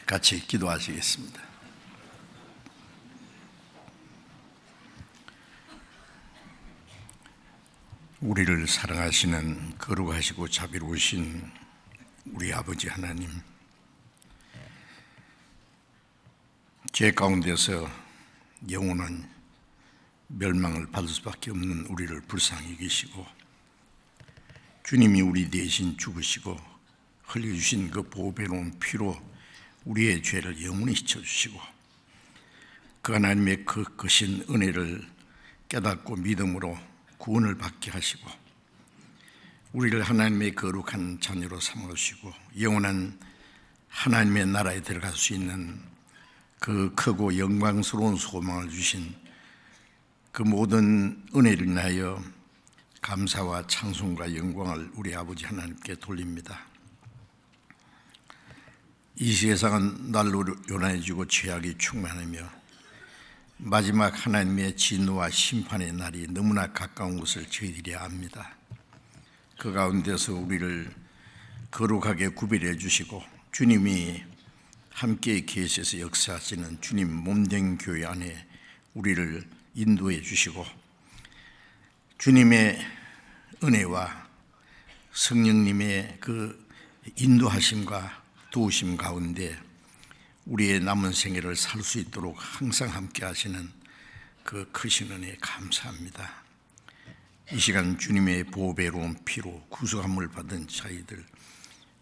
같이 기도하시겠습니다. 우리를 사랑하시는 거룩하시고 자비로우신 우리 아버지 하나님, 죄 가운데서 영원한 멸망을 받을 수밖에 없는 우리를 불쌍히 여기시고, 주님이 우리 대신 죽으시고 흘려주신 그 보배로운 피로 우리의 죄를 영원히 씻어주시고, 그 하나님의 그 크신 은혜를 깨닫고 믿음으로 구원을 받게 하시고, 우리를 하나님의 거룩한 자녀로 삼으시고 영원한 하나님의 나라에 들어갈 수 있는 그 크고 영광스러운 소망을 주신 그 모든 은혜를 인하여 감사와 찬송과 영광을 우리 아버지 하나님께 돌립니다. 이 세상은 날로 요란해지고 죄악이 충만하며 마지막 하나님의 진노와 심판의 날이 너무나 가까운 것을 저희들이 압니다. 그 가운데서 우리를 거룩하게 구별해 주시고, 주님이 함께 계셔서 역사하시는 주님 몸된 교회 안에 우리를 인도해 주시고, 주님의 은혜와 성령님의 그 인도하심과 도우심 가운데 우리의 남은 생애를 살 수 있도록 항상 함께 하시는 그 크신 은혜에 감사합니다. 이 시간 주님의 보배로운 피로 구속함을 받은 저희들,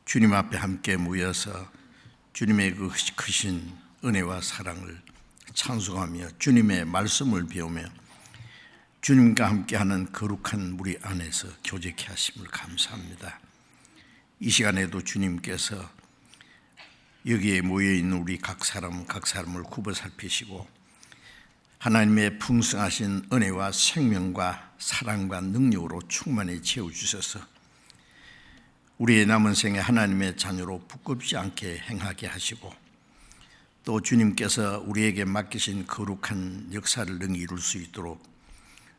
주님 앞에 함께 모여서 주님의 그 크신 은혜와 사랑을 찬송하며 주님의 말씀을 배우며 주님과 함께하는 거룩한 무리 안에서 교제케 하심을 감사합니다. 이 시간에도 주님께서 여기에 모여있는 우리 각 사람을 굽어 살피시고 하나님의 풍성하신 은혜와 생명과 사랑과 능력으로 충만히 채워주셔서 우리의 남은 생에 하나님의 자녀로 부끄럽지 않게 행하게 하시고, 또 주님께서 우리에게 맡기신 거룩한 역사를 능히 이룰 수 있도록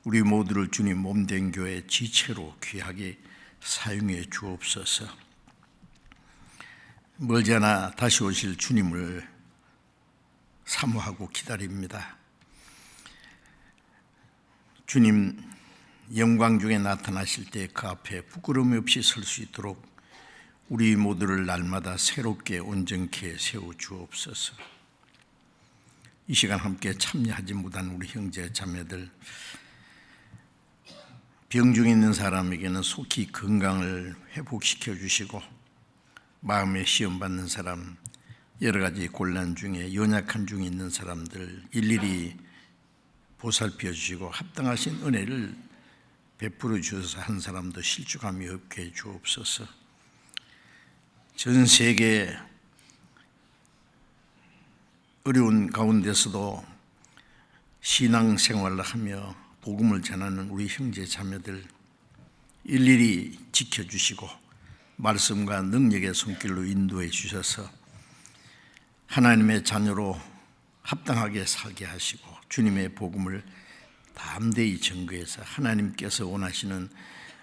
우리 모두를 주님 몸된 교회 지체로 귀하게 사용해 주옵소서. 멀지 않아 다시 오실 주님을 사모하고 기다립니다. 주님 영광 중에 나타나실 때 그 앞에 부끄러움 없이 설 수 있도록 우리 모두를 날마다 새롭게 온전케 세워 주옵소서. 이 시간 함께 참여하지 못한 우리 형제 자매들, 병중에 있는 사람에게는 속히 건강을 회복시켜 주시고, 마음에 시험 받는 사람, 여러 가지 곤란 중에 연약한 중에 있는 사람들 일일이 보살펴 주시고 합당하신 은혜를 베풀어 주셔서 한 사람도 실족함이 없게 해 주옵소서. 전 세계 어려운 가운데서도 신앙생활을 하며 복음을 전하는 우리 형제 자매들 일일이 지켜주시고 말씀과 능력의 손길로 인도해 주셔서 하나님의 자녀로 합당하게 살게 하시고 주님의 복음을 담대히 전거해서 하나님께서 원하시는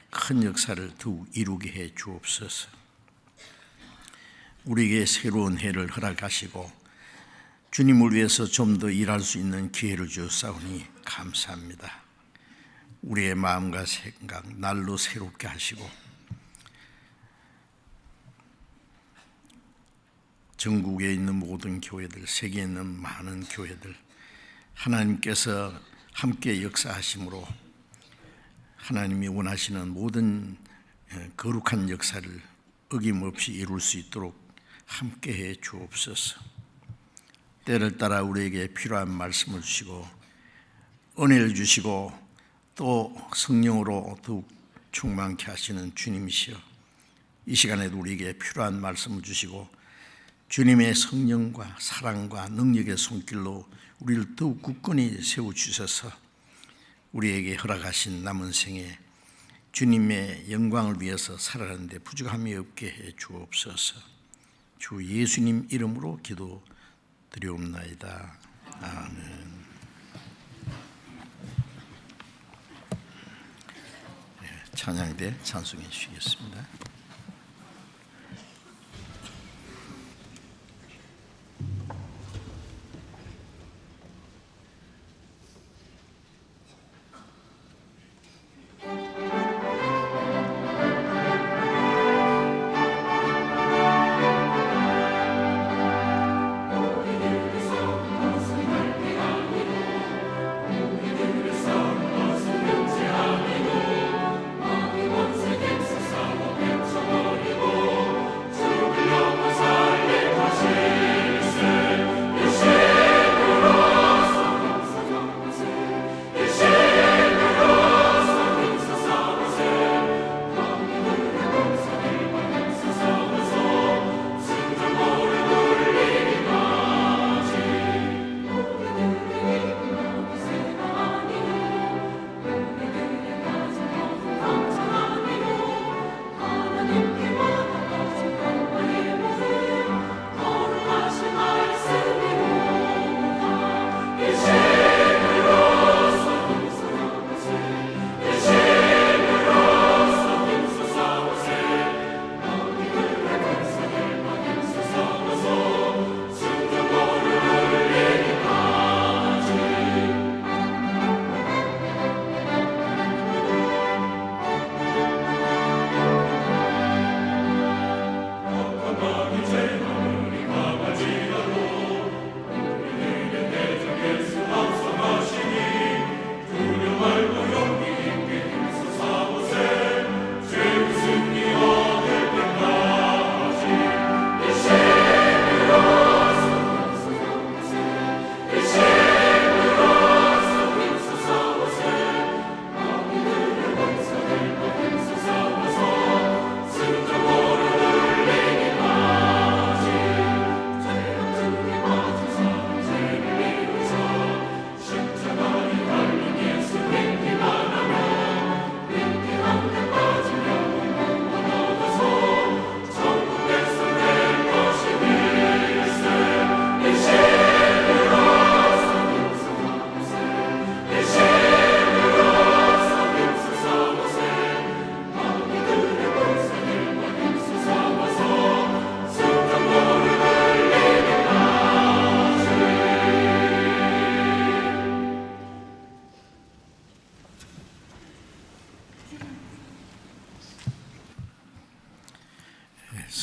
큰 역사를 더욱 이루게 해 주옵소서. 우리에게 새로운 해를 허락하시고 주님을 위해서 좀 더 일할 수 있는 기회를 주사오니 감사합니다. 우리의 마음과 생각 날로 새롭게 하시고 전국에 있는 모든 교회들, 세계에 있는 많은 교회들, 하나님께서 함께 역사하심으로 하나님이 원하시는 모든 거룩한 역사를 어김없이 이룰 수 있도록 함께해 주옵소서. 때를 따라 우리에게 필요한 말씀을 주시고 은혜를 주시고 또 성령으로 더욱 충만케 하시는 주님이시여, 이 시간에도 우리에게 필요한 말씀을 주시고 주님의 성령과 사랑과 능력의 손길로 우리를 더욱 굳건히 세워주셔서 우리에게 허락하신 남은 생에 주님의 영광을 위해서 살아가는 데 부족함이 없게 해 주옵소서. 주 예수님 이름으로 기도드리옵나이다. 아멘. 찬양대 찬송해 주시겠습니다.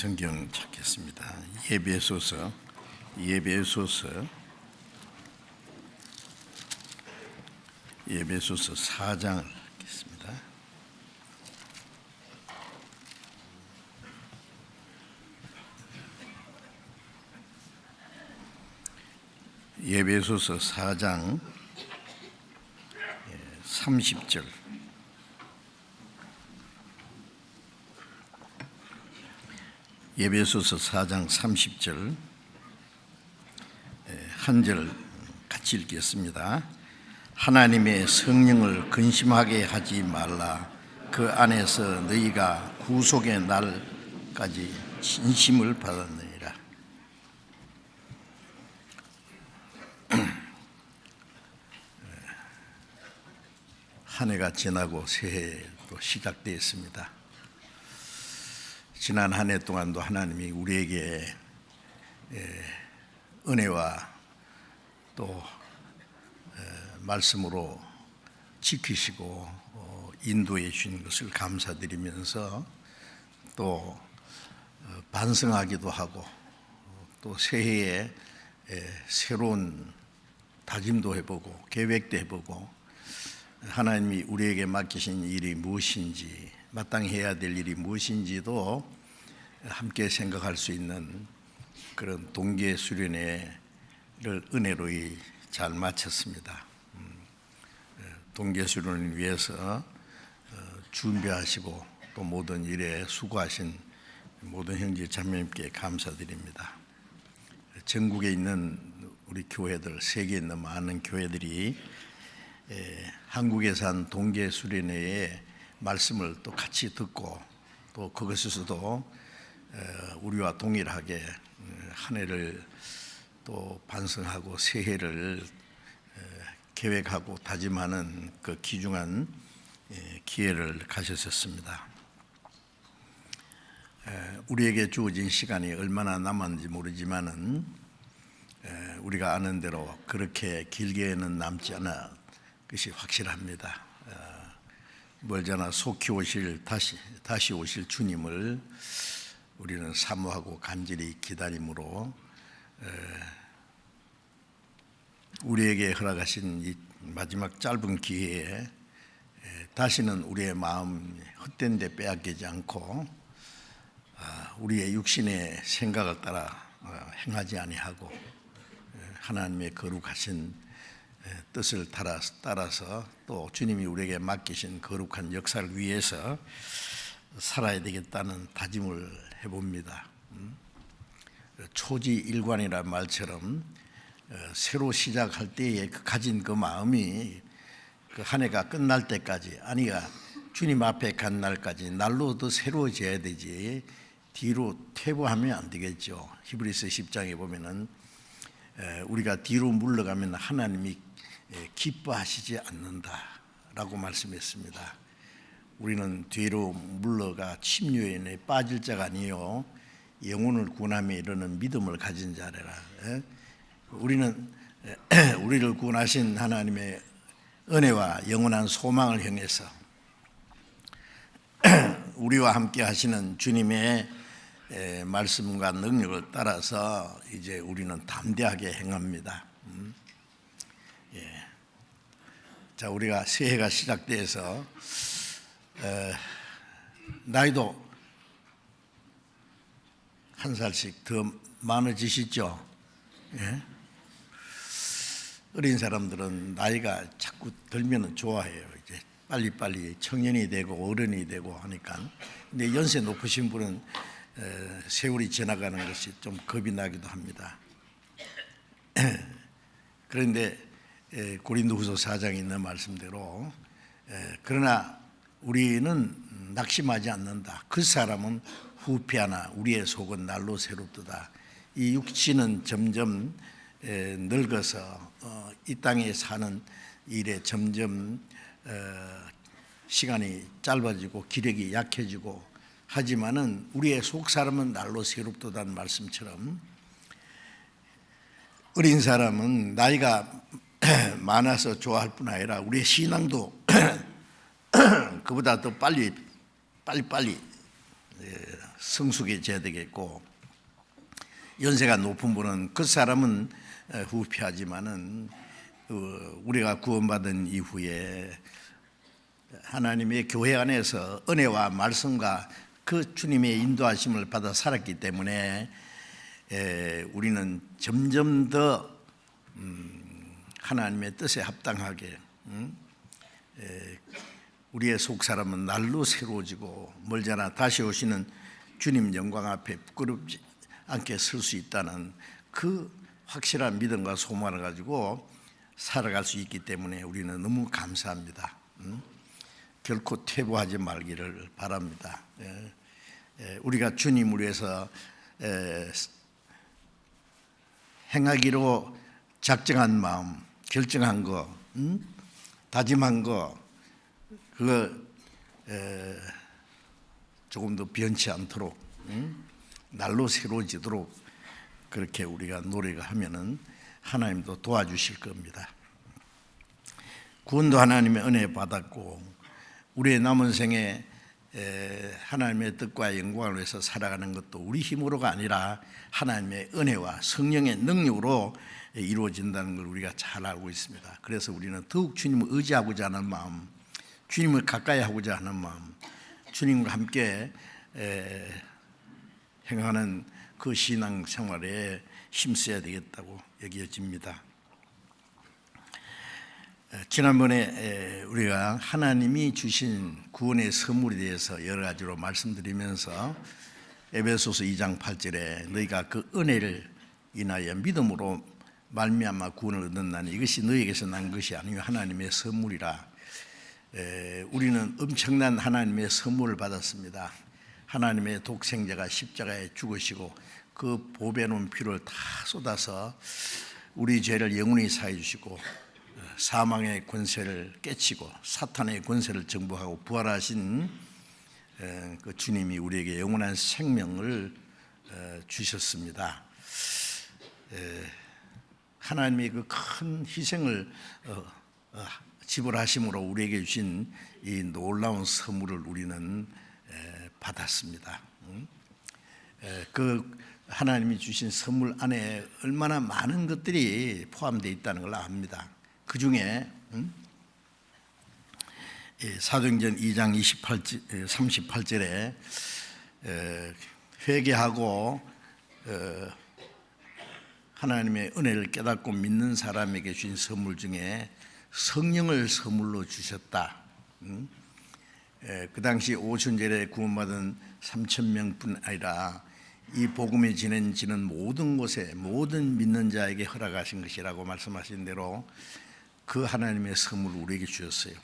성경 찾겠습니다. 예배소서 4장을 읽겠습니다. 예배소서 4장 30절. 예배소서 4장 30절 한 절 같이 읽겠습니다. 하나님의 성령을 근심하게 하지 말라. 그 안에서 너희가 구속의 날까지 진심을 받았느니라. 한 해가 지나고 새해도 시작되었습니다. 지난 한 해 동안도 하나님이 우리에게 은혜와 또 말씀으로 지키시고 인도해 주신 것을 감사드리면서 또 반성하기도 하고 또 새해에 새로운 다짐도 해보고 계획도 해보고 하나님이 우리에게 맡기신 일이 무엇인지 마땅히 해야 될 일이 무엇인지도 함께 생각할 수 있는 그런 동계 수련회를 은혜로 잘 마쳤습니다. 동계 수련을 위해서 준비하시고 또 모든 일에 수고하신 모든 형제 자매님께 감사드립니다. 전국에 있는 우리 교회들, 세계에 있는 많은 교회들이 한국에 산 동계 수련회의 말씀을 또 같이 듣고 또 그것에서도 우리와 동일하게 한 해를 또 반성하고 새해를 계획하고 다짐하는 그 귀중한 기회를 가졌었습니다. 우리에게 주어진 시간이 얼마나 남았는지 모르지만은 우리가 아는 대로 그렇게 길게는 남지 않아 것이 확실합니다. 멀잖아 속히 오실 다시 오실 주님을 우리는 사모하고 간절히 기다림으로 우리에게 허락하신 이 마지막 짧은 기회에 다시는 우리의 마음 헛된 데 빼앗기지 않고 우리의 육신의 생각을 따라 행하지 아니하고 하나님의 거룩하신 뜻을 따라서 또 주님이 우리에게 맡기신 거룩한 역사를 위해서 살아야 되겠다는 다짐을 해봅니다. 초지일관이라는 말처럼 새로 시작할 때에 가진 그 마음이 그 한 해가 끝날 때까지 아니가 주님 앞에 간 날까지 날로 더 새로워져야 되지 뒤로 퇴보하면 안 되겠죠. 히브리서 10장에 보면은 우리가 뒤로 물러가면 하나님이 기뻐하시지 않는다라고 말씀했습니다. 우리는 뒤로 물러가 침뇨에 빠질 자가 아니요 영혼을 구원함에 이르는 믿음을 가진 자래라. 우리는 우리를 구원하신 하나님의 은혜와 영원한 소망을 향해서 우리와 함께 하시는 주님의 말씀과 능력을 따라서 이제 우리는 담대하게 행합니다. 자, 우리가 새해가 시작돼서 나이도 한 살씩 더 많아지시죠. 예? 어린 사람들은 나이가 자꾸 들면 좋아해요. 이제 빨리빨리 청년이 되고 어른이 되고 하니까. 근데 연세 높으신 분은 세월이 지나가는 것이 좀 겁이 나기도 합니다. 그런데 고린도후서 4장에 있는 말씀대로 그러나 우리는 낙심하지 않는다. 그 사람은 후피하나 우리의 속은 날로 새롭도다. 이 육신은 점점 늙어서 이 땅에 사는 일에 점점 시간이 짧아지고 기력이 약해지고 하지만은 우리의 속 사람은 날로 새롭도다는 말씀처럼 어린 사람은 나이가 많아서 좋아할 뿐 아니라 우리의 신앙도 그보다 더 빨리 성숙해져야 되겠고, 연세가 높은 분은 그 사람은 후피하지만은 우리가 구원받은 이후에 하나님의 교회 안에서 은혜와 말씀과 그 주님의 인도하심을 받아 살았기 때문에 우리는 점점 더 하나님의 뜻에 합당하게 우리의 속사람은 날로 새로워지고 멀잖아 다시 오시는 주님 영광 앞에 부끄럽지 않게 설 수 있다는 그 확실한 믿음과 소망을 가지고 살아갈 수 있기 때문에 우리는 너무 감사합니다. 결코 퇴보하지 말기를 바랍니다. 우리가 주님을 위해서 행하기로 작정한 마음, 결정한 거, 다짐한 거, 그거 조금 더 변치 않도록 날로 새로워지도록 그렇게 우리가 노력을 하면은 하나님도 도와주실 겁니다. 구원도 하나님의 은혜 받았고 우리의 남은 생에 하나님의 뜻과 영광을 위해서 살아가는 것도 우리 힘으로가 아니라 하나님의 은혜와 성령의 능력으로 이루어진다는 걸 우리가 잘 알고 있습니다. 그래서 우리는 더욱 주님을 의지하고자 하는 마음, 주님을 가까이 하고자 하는 마음, 주님과 함께 행하는 그 신앙 생활에 힘써야 되겠다고 여겨집니다. 지난번에 우리가 하나님이 주신 구원의 선물에 대해서 여러 가지로 말씀드리면서 에베소서 2장 8절에 너희가 그 은혜를 인하여 믿음으로 말미암아 구원을 얻었나니 이것이 너희에게서 난 것이 아니요 하나님의 선물이라. 우리는 엄청난 하나님의 선물을 받았습니다. 하나님의 독생자가 십자가에 죽으시고 그 보배로운 피를 다 쏟아서 우리 죄를 영원히 사해 주시고 사망의 권세를 깨치고 사탄의 권세를 정복하고 부활하신 그 주님이 우리에게 영원한 생명을 주셨습니다. 하나님의 그 큰 희생을 지불하심으로 우리에게 주신 이 놀라운 선물을 우리는 받았습니다. 그 하나님이 주신 선물 안에 얼마나 많은 것들이 포함되어 있다는 걸 압니다. 그 중에 사도행전 2장 38절에 회개하고 하나님의 은혜를 깨닫고 믿는 사람에게 주신 선물 중에 성령을 선물로 주셨다. 그 당시 오순절에 구원받은 3,000명뿐 아니라 이 복음이 진행지는 모든 곳에 모든 믿는 자에게 허락하신 것이라고 말씀하신 대로 그 하나님의 선물을 우리에게 주셨어요.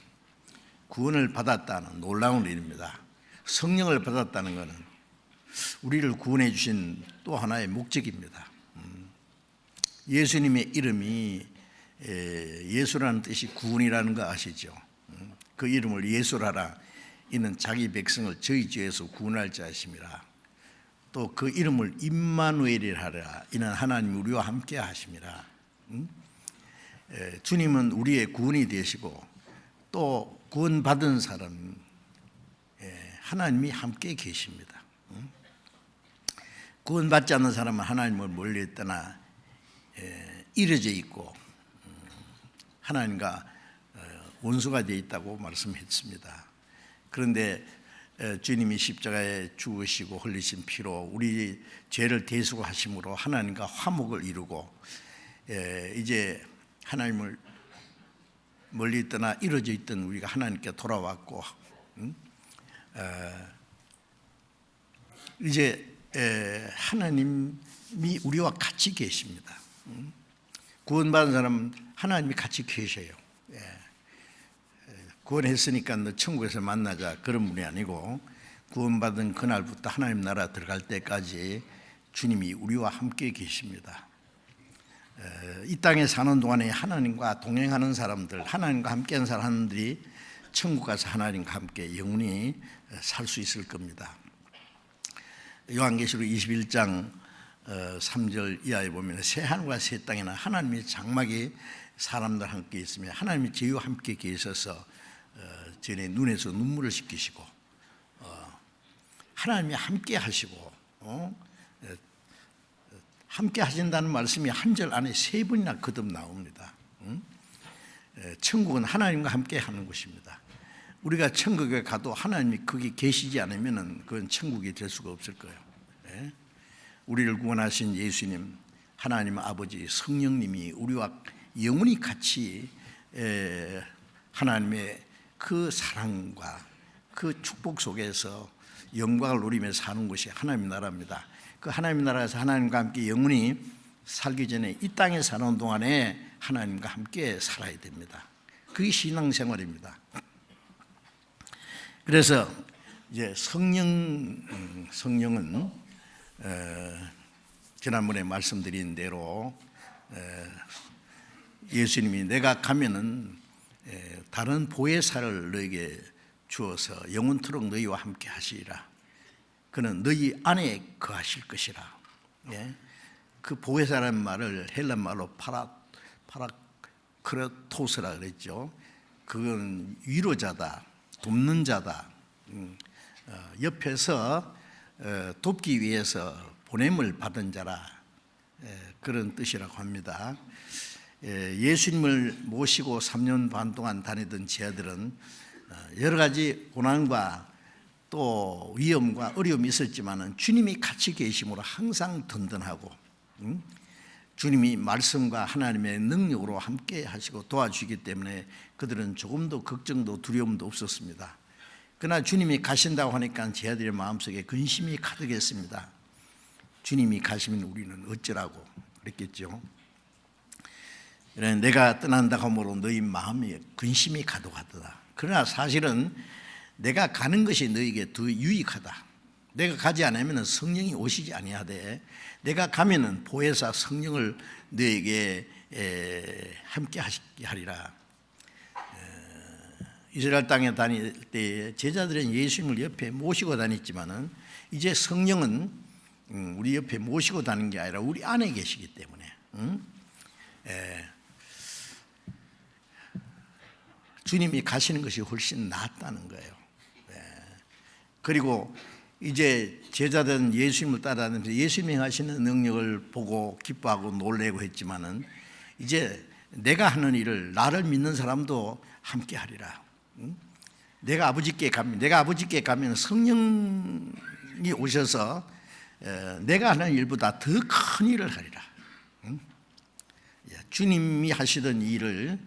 구원을 받았다는 놀라운 일입니다. 성령을 받았다는 것은 우리를 구원해 주신 또 하나의 목적입니다. 예수님의 이름이 예수라는 뜻이 구원이라는 거 아시죠? 그 이름을 예수라라. 이는 자기 백성을 저희 죄에서 구원할 자이심이라. 또 그 이름을 임마누엘이라 하라. 이는 하나님이 우리와 함께 하심이라. 주님은 우리의 구원이 되시고 또 구원받은 사람 하나님이 함께 계십니다. 구원받지 않는 사람은 하나님을 멀리 떠나 이어져 있고 하나님과 원수가 되어 있다고 말씀했습니다. 그런데 주님이 십자가에 죽으시고 흘리신 피로 우리 죄를 대속하심으로 하나님과 화목을 이루고 이제 하나님을 멀리 떠나 이루어져 있던 우리가 하나님께 돌아왔고 이제 하나님이 우리와 같이 계십니다. 구원받은 사람은 하나님이 같이 계셔요. 구원했으니까 너 천국에서 만나자 그런 분이 아니고 구원받은 그날부터 하나님 나라 들어갈 때까지 주님이 우리와 함께 계십니다. 이 땅에 사는 동안에 하나님과 동행하는 사람들, 하나님과 함께하는 사람들이 천국 가서 하나님과 함께 영원히 살 수 있을 겁니다. 요한계시록 21장 3절 이하에 보면 새 하늘과 새 땅에는 하나님의 장막이 사람들 함께 있으며 하나님이 저희와 함께 계셔서 저희 눈에서 눈물을 씻기시고 하나님이 함께 하시고 함께 하신다는 말씀이 한 절 안에 3번이나 거듭 나옵니다. 천국은 하나님과 함께 하는 곳입니다. 우리가 천국에 가도 하나님이 거기 계시지 않으면 그건 천국이 될 수가 없을 거예요. 우리를 구원하신 예수님, 하나님 아버지, 성령님이 우리와 영원히 같이 하나님의 그 사랑과 그 축복 속에서 영광을 누리며 사는 것이 하나님의 나라입니다. 그 하나님의 나라에서 하나님과 함께 영원히 살기 전에 이 땅에 사는 동안에 하나님과 함께 살아야 됩니다. 그게 신앙생활입니다. 그래서 이제 성령은 지난번에 말씀드린 대로 예수님이 내가 가면은 다른 보혜사를 너에게 주어서 영원토록 너희와 함께 하시리라. 그는 너희 안에 거하실 것이라. 그 보혜사라는 말을 헬란 말로 파라크레토스라 그랬죠. 그건 위로자다, 돕는 자다, 옆에서 돕기 위해서 보냄을 받은 자라, 그런 뜻이라고 합니다. 예수님을 모시고 3년 반 동안 다니던 제 아들은 여러 가지 고난과 또 위험과 어려움이 있었지만 주님이 같이 계심으로 항상 든든하고 주님이 말씀과 하나님의 능력으로 함께 하시고 도와주시기 때문에 그들은 조금도 걱정도 두려움도 없었습니다. 그러나 주님이 가신다고 하니까 제 아들의 마음속에 근심이 가득했습니다. 주님이 가시면 우리는 어쩌라고 그랬겠죠. 내가 떠난다 함으로 너희 마음이 근심이 가득하다. 그러나 사실은 내가 가는 것이 너에게 더 유익하다. 내가 가지 않으면 성령이 오시지 아니하되 내가 가면은 보혜사 성령을 너에게 함께 하시게 하리라. 이스라엘 땅에 다닐 때 제자들은 예수님을 옆에 모시고 다녔지만은 이제 성령은 우리 옆에 모시고 다니는 게 아니라 우리 안에 계시기 때문에 주님이 가시는 것이 훨씬 낫다는 거예요. 그리고 이제 제자들은 예수님을 따라다니면서 예수님이 하시는 능력을 보고 기뻐하고 놀래고 했지만은 이제 내가 하는 일을 나를 믿는 사람도 함께 하리라. 내가 아버지께 가면 성령이 오셔서 내가 하는 일보다 더 큰 일을 하리라. 주님이 하시던 일을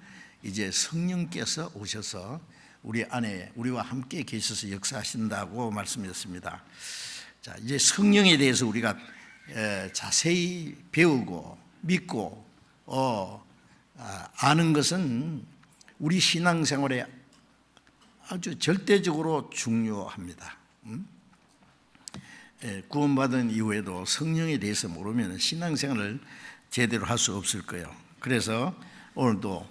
이제 성령께서 오셔서 우리 안에 우리와 함께 계셔서 역사하신다고 말씀드렸습니다. 자, 이제 성령에 대해서 우리가 자세히 배우고 믿고 아는 것은 우리 신앙생활에 아주 절대적으로 중요합니다. 구원받은 이후에도 성령에 대해서 모르면 신앙생활을 제대로 할 수 없을 거예요. 그래서 오늘도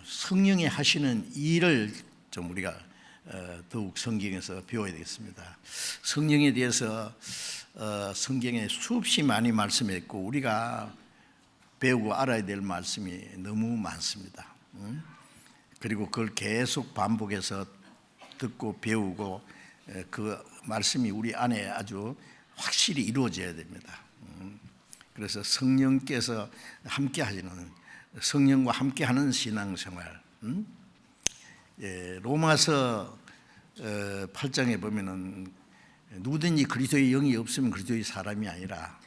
성령이 하시는 일을 좀 우리가 더욱 성경에서 배워야 되겠습니다. 성령에 대해서 성경에 수없이 많이 말씀했고 우리가 배우고 알아야 될 말씀이 너무 많습니다. 그리고 그걸 계속 반복해서 듣고 배우고 그 말씀이 우리 안에 아주 확실히 이루어져야 됩니다. 그래서 성령께서 함께 하시는 성령과 함께하는 신앙생활. 로마서 8장에 보면은 누구든지 그리스도의 영이 없으면 그리스도의 사람이 아니라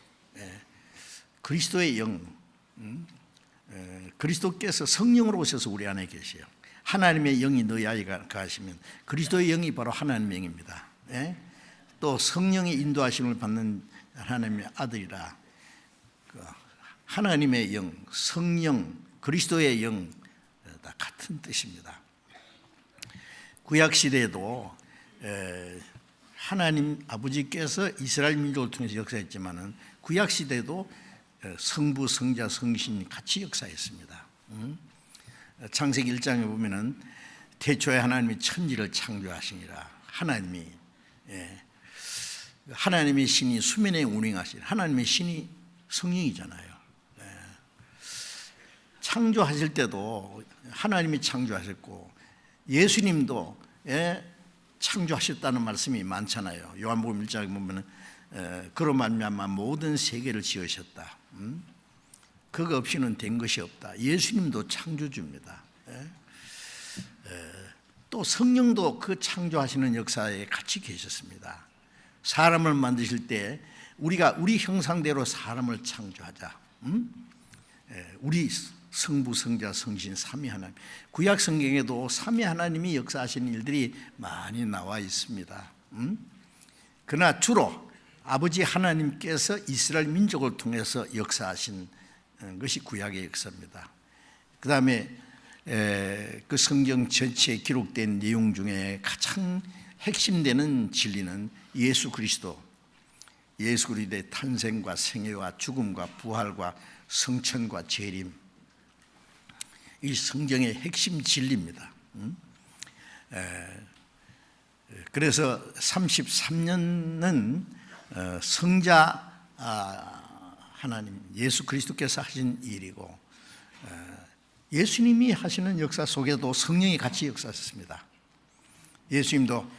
그리스도의 영, 그리스도께서 성령으로 오셔서 우리 안에 계세요. 하나님의 영이 너희 안에 가시면 그리스도의 영이 바로 하나님의 영입니다. 또 성령의 인도하심을 받는 하나님의 아들이라. 하나님의 영, 성령, 그리스도의 영 다 같은 뜻입니다. 구약시대에도 하나님 아버지께서 이스라엘 민족을 통해서 역사했지만은 구약시대에도 성부, 성자, 성신이 같이 역사했습니다. 창세기 1장에 보면은 태초에 하나님이 천지를 창조하시니라. 하나님의 신이 수면에 운행하신 하나님의 신이 성령이잖아요. 창조하실 때도 하나님이 창조하셨고 예수님도 창조하셨다는 말씀이 많잖아요. 요한복음 1장에 보면 그로 말미암아 모든 세계를 지으셨다. 그거 없이는 된 것이 없다. 예수님도 창조주입니다. 또 성령도 그 창조하시는 역사에 같이 계셨습니다. 사람을 만드실 때 우리가 우리 형상대로 사람을 창조하자. 우리 성부, 성자, 성신, 삼위 하나님. 구약 성경에도 삼위 하나님이 역사하시는 일들이 많이 나와 있습니다. 그러나 주로 아버지 하나님께서 이스라엘 민족을 통해서 역사하신 것이 구약의 역사입니다. 그 다음에 그 성경 전체에 기록된 내용 중에 가장 핵심되는 진리는 예수 그리스도의 탄생과 생애와 죽음과 부활과 성천과 재림, 이 성경의 핵심 진리입니다. 그래서 33년은 성자 하나님 예수 그리스도께서 하신 일이고, 예수님이 하시는 역사 속에도 성령이 같이 역사하셨습니다. 예수님도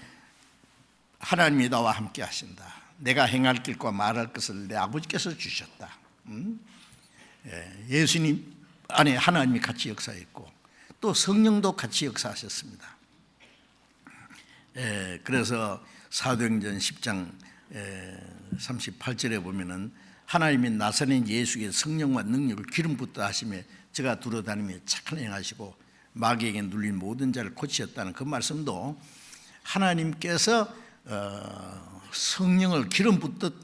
하나님이 나와 함께 하신다. 내가 행할 길과 말할 것을 내 아버지께서 주셨다. 예수님 안에 하나님이 같이 역사했고 또 성령도 같이 역사하셨습니다. 그래서 사도행전 10장 38절에 보면은 하나님이 나사렛 예수의 성령과 능력을 기름 붓다 하시며 저가 두루다니며 착한 행하시고 마귀에게 눌린 모든 자를 고치셨다는 그 말씀도 하나님께서 성령을 기름 붓듯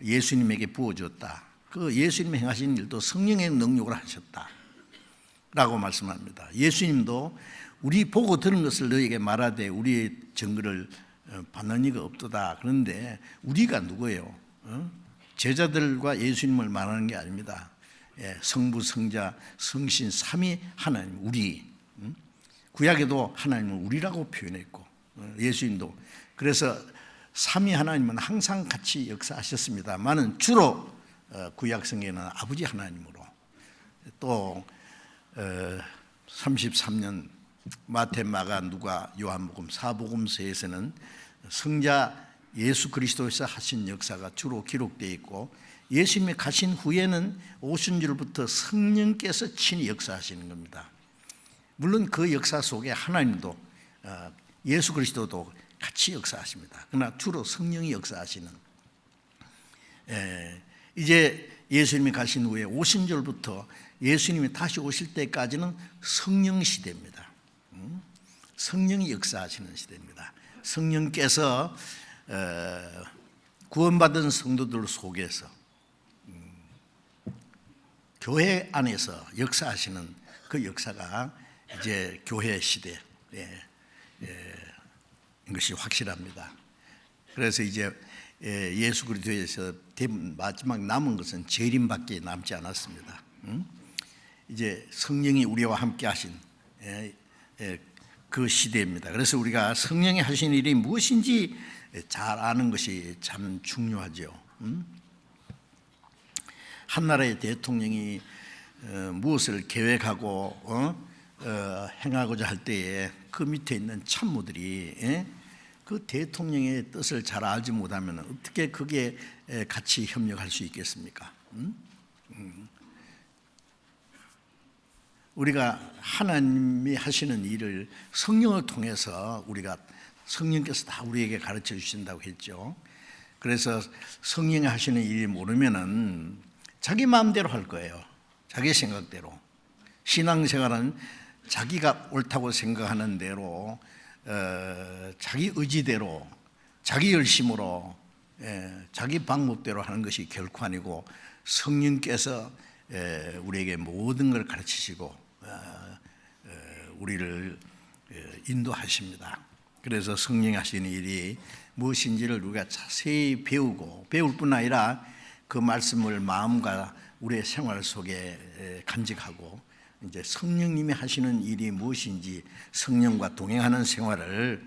예수님에게 부어줬다. 그 예수님이 행하신 일도 성령의 능력으로 하셨다라고 말씀합니다. 예수님도 우리 보고 들은 것을 너에게 말하되 우리의 증거를 받는 이가 없도다. 그런데 우리가 누구예요? 제자들과 예수님을 말하는 게 아닙니다. 성부, 성자, 성신, 삼위 하나님, 우리. 구약에도 하나님은 우리라고 표현했고 예수님도. 그래서 삼위 하나님은 항상 같이 역사하셨습니다만은 주로 구약 성경에는 아버지 하나님으로, 또 33년 마태, 마가, 누가, 요한복음, 사복음서에서는 성자 예수 그리스도에서 하신 역사가 주로 기록되어 있고, 예수님이 가신 후에는 오신 줄부터 성령께서 친히 역사하시는 겁니다. 물론 그 역사 속에 하나님도 예수 그리스도도 같이 역사하십니다. 그러나 주로 성령이 역사하시는, 이제 예수님이 가신 후에 오신 줄부터 예수님이 다시 오실 때까지는 성령 시대입니다. 성령이 역사하시는 시대입니다. 성령께서 구원받은 성도들 속에서 교회 안에서 역사하시는 그 역사가 이제 교회 시대인 것이 확실합니다. 그래서 이제 예수 그리스도에서 마지막 남은 것은 재림밖에 남지 않았습니다. 이제 성령이 우리와 함께 하신 그 시대입니다. 그래서 우리가 성령이 하신 일이 무엇인지 잘 아는 것이 참 중요하죠. 한 나라의 대통령이 무엇을 계획하고 행하고자 할 때에 그 밑에 있는 참모들이 그 대통령의 뜻을 잘 알지 못하면 어떻게 그게 같이 협력할 수 있겠습니까? 우리가 하나님이 하시는 일을 성령을 통해서 우리가, 성령께서 다 우리에게 가르쳐 주신다고 했죠. 그래서 성령이 하시는 일이 모르면은 자기 마음대로 할 거예요. 자기 생각대로. 신앙생활은 자기가 옳다고 생각하는 대로, 자기 의지대로, 자기 열심으로, 자기 방법대로 하는 것이 결코 아니고, 성령께서 우리에게 모든 걸 가르치시고 우리를 인도하십니다. 그래서 성령이 하시는 일이 무엇인지를 우리가 자세히 배우고, 배울 뿐 아니라 그 말씀을 마음과 우리의 생활 속에 간직하고, 이제 성령님이 하시는 일이 무엇인지 성령과 동행하는 생활을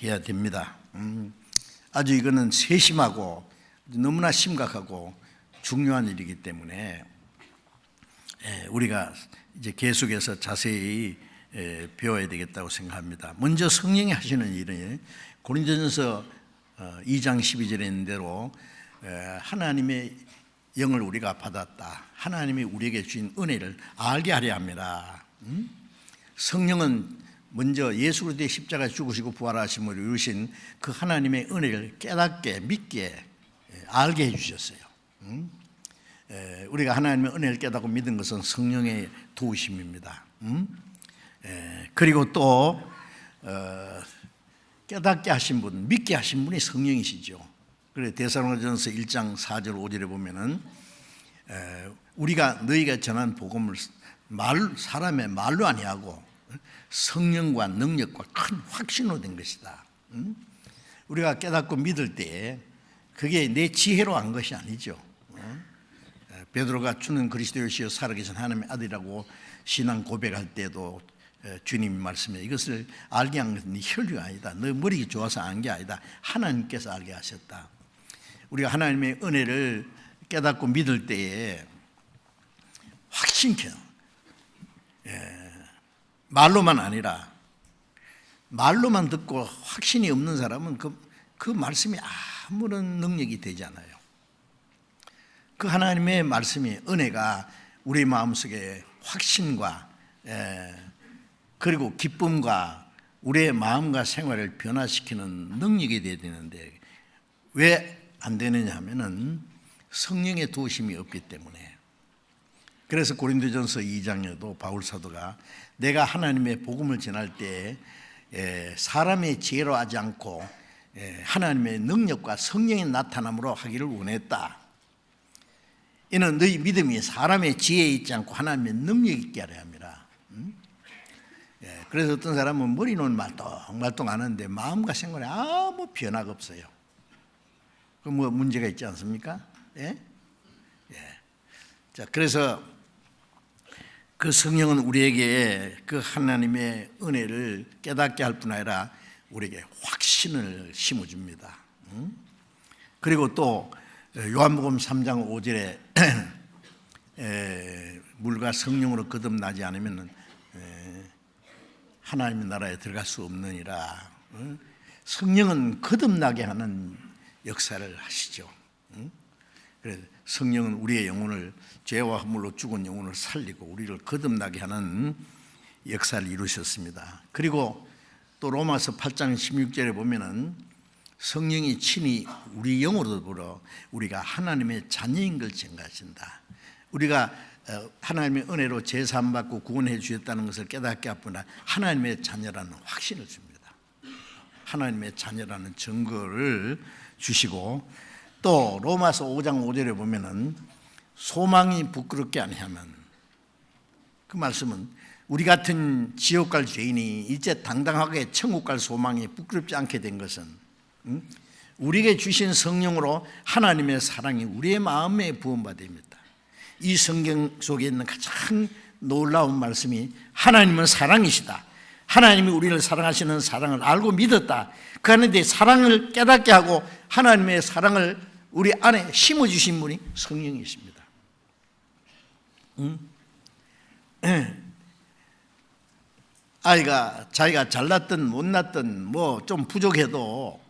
해야 됩니다. 아주 이거는 세심하고 너무나 심각하고 중요한 일이기 때문에 우리가 이제 계속해서 자세히 배워야 되겠다고 생각합니다. 먼저 성령이 하시는 일은 고린도전서 2장 12절에 있는 대로 하나님의 영을 우리가 받았다. 하나님이 우리에게 주신 은혜를 알게 하려 합니다. 성령은 먼저 예수 그리스도의 십자가에 죽으시고 부활하심으로 이루신 그 하나님의 은혜를 깨닫게 믿게 알게 해주셨어요. 우리가 하나님의 은혜를 깨닫고 믿은 것은 성령의 도우심입니다. 그리고 또 깨닫게 하신 분, 믿게 하신 분이 성령이시죠. 그래 데살로니가전서 1장 4절 5절에 보면은 우리가 너희가 전한 복음을 사람의 말로 아니하고 성령과 능력과 큰 확신으로 된 것이다. 우리가 깨닫고 믿을 때 그게 내 지혜로 한 것이 아니죠. 베드로가 주는 그리스도이시여 살아계신 하나님의 아들이라고 신앙 고백할 때도 주님이 말씀해 이것을 알게 한 것은 네 혈류가 아니다. 너 머리가 좋아서 안 게 아니다. 하나님께서 알게 하셨다. 우리가 하나님의 은혜를 깨닫고 믿을 때에 확신케 말로만 아니라 말로만 듣고 확신이 없는 사람은 그 말씀이 아무런 능력이 되지 않아요. 그 하나님의 말씀이 은혜가 우리 마음속에 확신과 그리고 기쁨과 우리의 마음과 생활을 변화시키는 능력이 되어야 되는데 왜 안 되느냐 하면은 성령의 도우심이 없기 때문에. 그래서 고린도전서 2장에도 바울 사도가 내가 하나님의 복음을 전할 때 사람의 지혜로 하지 않고 하나님의 능력과 성령의 나타남으로 하기를 원했다. 이는 너희 믿음이 사람의 지혜에 있지 않고 하나님의 능력이 있게 하려 합니다. 그래서 어떤 사람은 머리는 말똥말똥 하는데 마음과 생활에 아무 변화가 없어요. 그 뭐 문제가 있지 않습니까? 자, 그래서 그 성령은 우리에게 그 하나님의 은혜를 깨닫게 할 뿐 아니라 우리에게 확신을 심어줍니다. 그리고 또 요한복음 3장 5절에 물과 성령으로 거듭나지 않으면 하나님의 나라에 들어갈 수 없느니라. 성령은 거듭나게 하는 역사를 하시죠. 그래서 성령은 우리의 영혼을 죄와 허물로 죽은 영혼을 살리고 우리를 거듭나게 하는 역사를 이루셨습니다. 그리고 또 로마서 8장 16절에 보면은 성령이 친히 우리 영으로 더불어 우리가 하나님의 자녀인 걸 증가하신다. 우리가 하나님의 은혜로 제사함 받고 구원해 주셨다는 것을 깨닫게 하구나 하나님의 자녀라는 확신을 줍니다. 하나님의 자녀라는 증거를 주시고 또 로마서 5장 5절에 보면은 소망이 부끄럽게 아니하면 그 말씀은 우리 같은 지옥 갈 죄인이 이제 당당하게 천국 갈 소망이 부끄럽지 않게 된 것은 우리에게 주신 성령으로 하나님의 사랑이 우리의 마음에 부음받습니다. 이 성경 속에 있는 가장 놀라운 말씀이 하나님은 사랑이시다. 하나님이 우리를 사랑하시는 사랑을 알고 믿었다. 그 안에 사랑을 깨닫게 하고 하나님의 사랑을 우리 안에 심어주신 분이 성령이십니다. 아이가 자기가 잘났든 못났든 뭐 좀 부족해도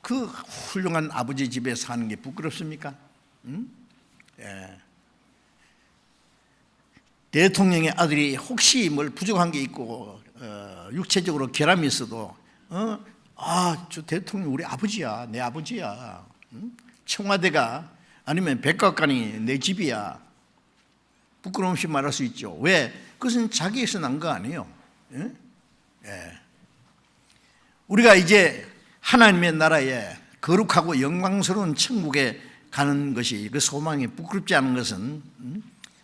그 훌륭한 아버지 집에 사는 게 부끄럽습니까? 대통령의 아들이 혹시 뭘 부족한 게 있고 육체적으로 결함이 있어도 저 대통령 우리 아버지야, 내 아버지야. 청와대가 아니면 백악관이 내 집이야. 부끄러움 없이 말할 수 있죠. 왜? 그것은 자기에서 난 거 아니에요. 우리가 이제 하나님의 나라에 거룩하고 영광스러운 천국에 가는 것이 그 소망이 부끄럽지 않은 것은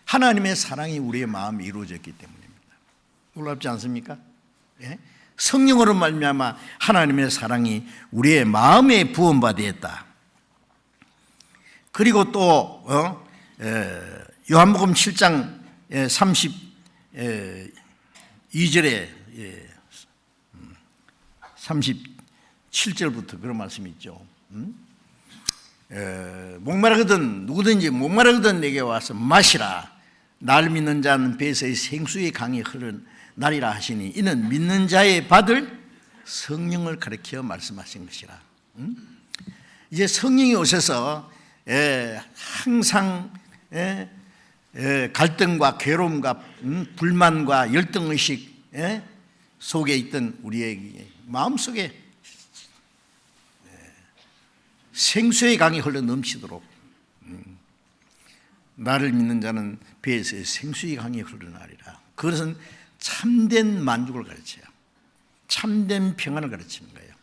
하나님의 사랑이 우리의 마음에 이루어졌기 때문입니다. 놀랍지 않습니까? 성령으로 말미암아 하나님의 사랑이 우리의 마음에 부음받았다. 그리고 또 요한복음 7장 32절에 37절부터 그런 말씀이 있죠. 목마르거든 누구든지 목마르거든 내게 와서 마시라. 날 믿는 자는 배에서의 생수의 강이 흐르는 날이라 하시니 이는 믿는 자의 받을 성령을 가리켜 말씀하신 것이라. 이제 성령이 오셔서 항상 갈등과 괴로움과 불만과 열등의식 속에 있던 우리의 마음속에 생수의 강이 흘러 넘치도록 나를 믿는 자는 배에서 생수의 강이 흘러나리라. 그것은 참된 만족을 가르쳐요. 참된 평안을 가르치는 거예요.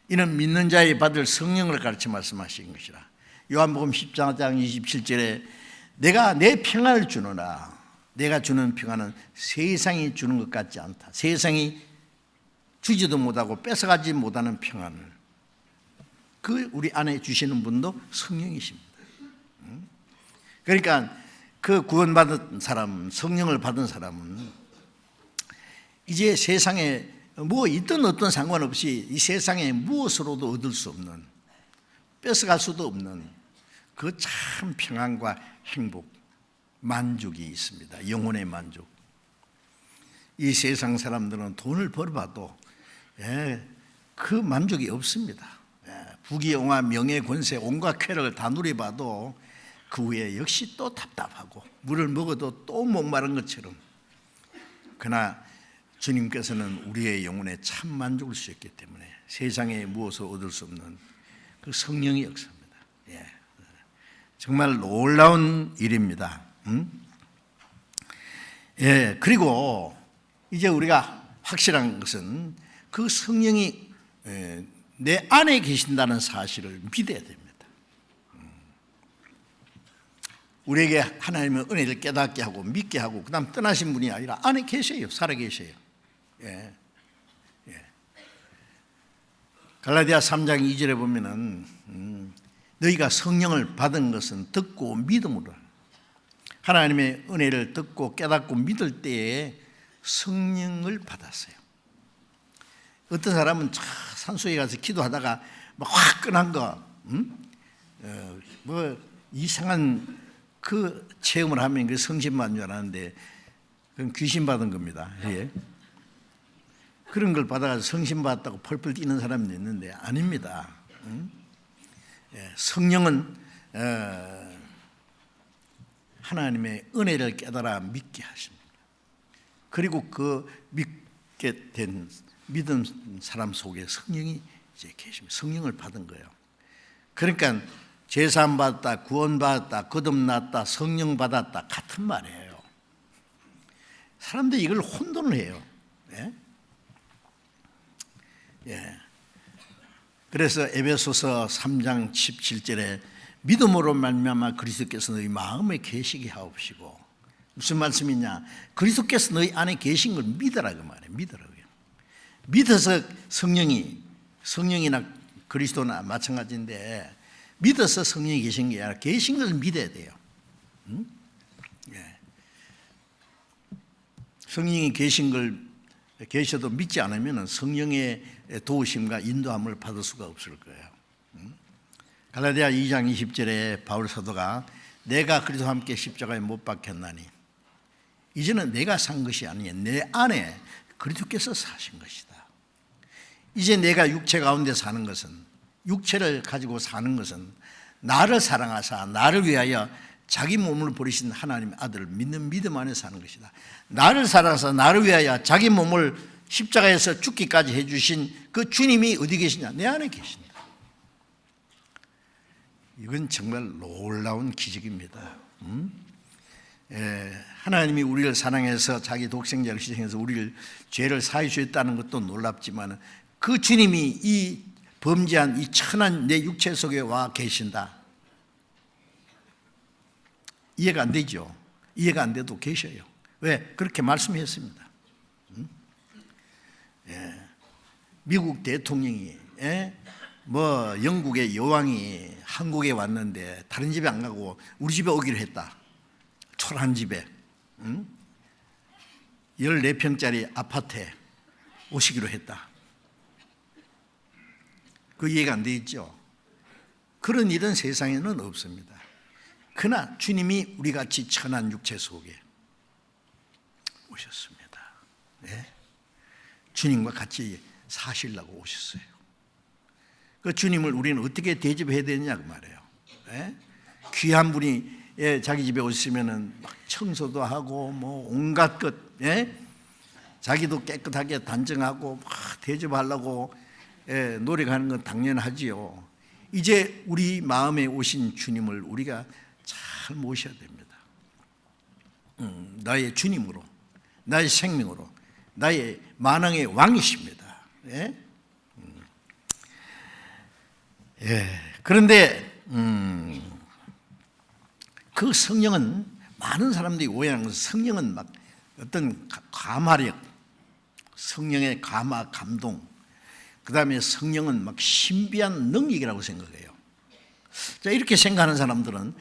이는 믿는 자의 받을 성령을 가르쳐 말씀하신 것이라. 요한복음 14장 27절에 내가 내 평안을 주노라. 내가 주는 평안은 세상이 주는 것 같지 않다. 세상이 주지도 못하고 뺏어가지 못하는 평안을 그 우리 안에 주시는 분도 성령이십니다. 그러니까 그 구원받은 사람, 성령을 받은 사람은 이제 세상에 뭐 있든 어떤 상관없이 이 세상에 무엇으로도 얻을 수 없는, 뺏어갈 수도 없는 그 참 평안과 행복, 만족이 있습니다. 영혼의 만족. 이 세상 사람들은 돈을 벌어봐도 그 만족이 없습니다. 부귀영화, 명예, 권세, 온갖 쾌락을 다 누려봐도 그 후에 역시 또 답답하고 물을 먹어도 또 목마른 것처럼. 그러나 주님께서는 우리의 영혼에 참 만족을 주셨기 때문에 세상에 무엇을 얻을 수 없는 그 성령의 역사입니다. 정말 놀라운 일입니다. 그리고 이제 우리가 확실한 것은 그 성령이 내 안에 계신다는 사실을 믿어야 됩니다. 우리에게 하나님의 은혜를 깨닫게 하고 믿게 하고 그 다음 떠나신 분이 아니라 안에 계셔요. 살아 계셔요. 갈라디아 3장 2절에 보면은 너희가 성령을 받은 것은 듣고 믿음으로, 하나님의 은혜를 듣고 깨닫고 믿을 때에 성령을 받았어요. 어떤 사람은 산소에 가서 기도하다가 막 화끈한 거, 뭐 이상한 그 체험을 하면 그 성신 받는 줄 알았는데 그건 귀신 받은 겁니다. 그런 걸 받아가지고 성신 받았다고 펄펄 뛰는 사람도 있는데 아닙니다. 성령은 하나님의 은혜를 깨달아 믿게 하십니다. 그리고 그 믿게 된 믿은 사람 속에 성령이 이제 계십니다. 성령을 받은 거예요. 그러니까 제사함 받았다, 구원 받았다, 거듭났다, 성령 받았다 같은 말이에요. 사람들이 이걸 혼돈을 해요. 그래서 에베소서 3장 17절에 믿음으로 말미암아 그리스도께서 너희 마음에 계시게 하옵시고, 무슨 말씀이냐? 그리스도께서 너희 안에 계신 걸 믿으라 그 말이에요. 믿으라고요. 믿어서 성령이나 그리스도나 마찬가지인데 믿어서 성령이 계신 게 아니라 계신 것을 믿어야 돼요. 성령이 계신 걸 계셔도 믿지 않으면 성령의 도우심과 인도함을 받을 수가 없을 거예요. 갈라디아 2장 20절에 바울 사도가 내가 그리스도와 함께 십자가에 못 박혔나니 이제는 내가 산 것이 아니에요. 내 안에 그리스도께서 사신 것이다. 이제 내가 육체 가운데 사는 것은, 육체를 가지고 사는 것은 나를 사랑하사 나를 위하여 자기 몸을 버리신 하나님의 아들을 믿는 믿음 안에 사는 것이다. 나를 사랑하사 나를 위하여 자기 몸을 십자가에서 죽기까지 해주신 그 주님이 어디 계시냐? 내 안에 계신다. 이건 정말 놀라운 기적입니다. 하나님이 우리를 사랑해서 자기 독생자를 희생해서 우리를 죄를 사해 주셨다는 것도 놀랍지만 그 주님이 이 범죄한 이 천한 내 육체 속에 와 계신다. 이해가 안 되죠. 이해가 안 돼도 계셔요. 왜? 그렇게 말씀했습니다. 미국 대통령이 뭐 영국의 여왕이 한국에 왔는데 다른 집에 안 가고 우리 집에 오기로 했다. 초라한 집에 14평짜리 아파트에 오시기로 했다. 그 이해가 안 돼 있죠. 그런 일은 세상에는 없습니다. 그러나 주님이 우리같이 천한 육체 속에 오셨습니다. 주님과 같이 사시려고 오셨어요. 그 주님을 우리는 어떻게 대접해야 되느냐 그 말이에요. 귀한 분이 자기 집에 오시면은 막 청소도 하고 뭐 온갖 것, 자기도 깨끗하게 단정하고 막 대접하려고 노력하는 건 당연하지요. 이제 우리 마음에 오신 주님을 우리가 잘 모셔야 됩니다. 나의 주님으로, 나의 생명으로, 나의 만왕의 왕이십니다. 그런데 그 성령은, 많은 사람들이 오해하는 것은 성령은 막 어떤 감화력, 성령의 감화, 감동, 그 다음에 성령은 막 신비한 능력이라고 생각해요. 자, 이렇게 생각하는 사람들은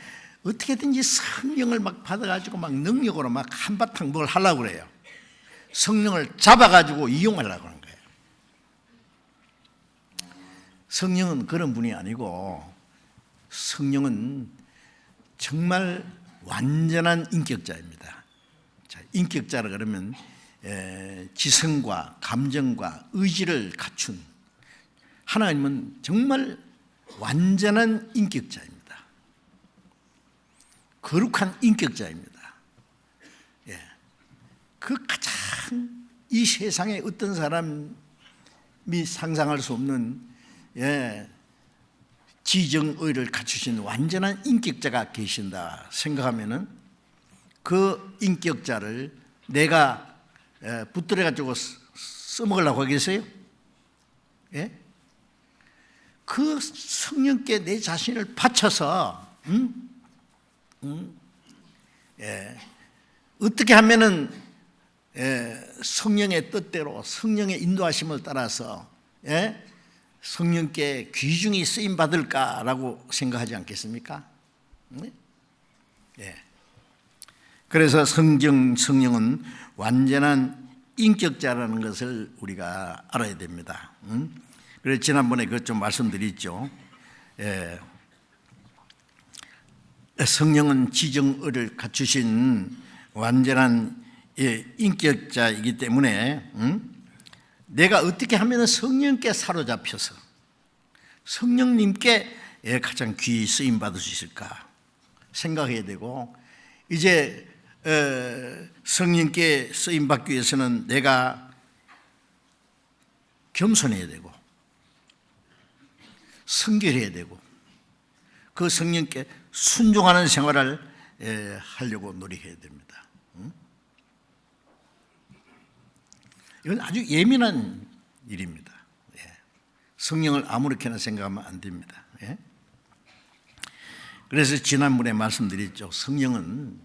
어떻게든지 성령을 막 받아가지고 막 능력으로 막 한바탕 뭘 하려고 그래요. 성령을 잡아가지고 이용하려고 하는 거예요. 성령은 그런 분이 아니고, 성령은 정말 완전한 인격자입니다. 자, 인격자라 그러면 지성과 감정과 의지를 갖춘, 하나님은 정말 완전한 인격자입니다. 거룩한 인격자입니다. 그 가장 이 세상에 어떤 사람이 상상할 수 없는 지정의를 갖추신 완전한 인격자가 계신다 생각하면은, 그 인격자를 내가 붙들어 가지고 써먹으려고 하겠어요? 그 성령께 내 자신을 바쳐서 어떻게 하면은 성령의 뜻대로, 성령의 인도하심을 따라서 성령께 귀중히 쓰임 받을까라고 생각하지 않겠습니까? 그래서 성령은 완전한 인격자라는 것을 우리가 알아야 됩니다. 그래서 지난번에 그것 좀 말씀드렸죠. 성령은 지정의를 갖추신 완전한 인격자이기 때문에 내가 어떻게 하면 성령께 사로잡혀서 성령님께 가장 귀히 쓰임 받을 수 있을까 생각해야 되고, 이제 성령께 쓰임 받기 위해서는 내가 겸손해야 되고 성결해야 되고 그 성령께 순종하는 생활을 하려고 노력해야 됩니다. 이건 아주 예민한 일입니다. 성령을 아무렇게나 생각하면 안 됩니다. 그래서 지난번에 말씀드렸죠. 성령은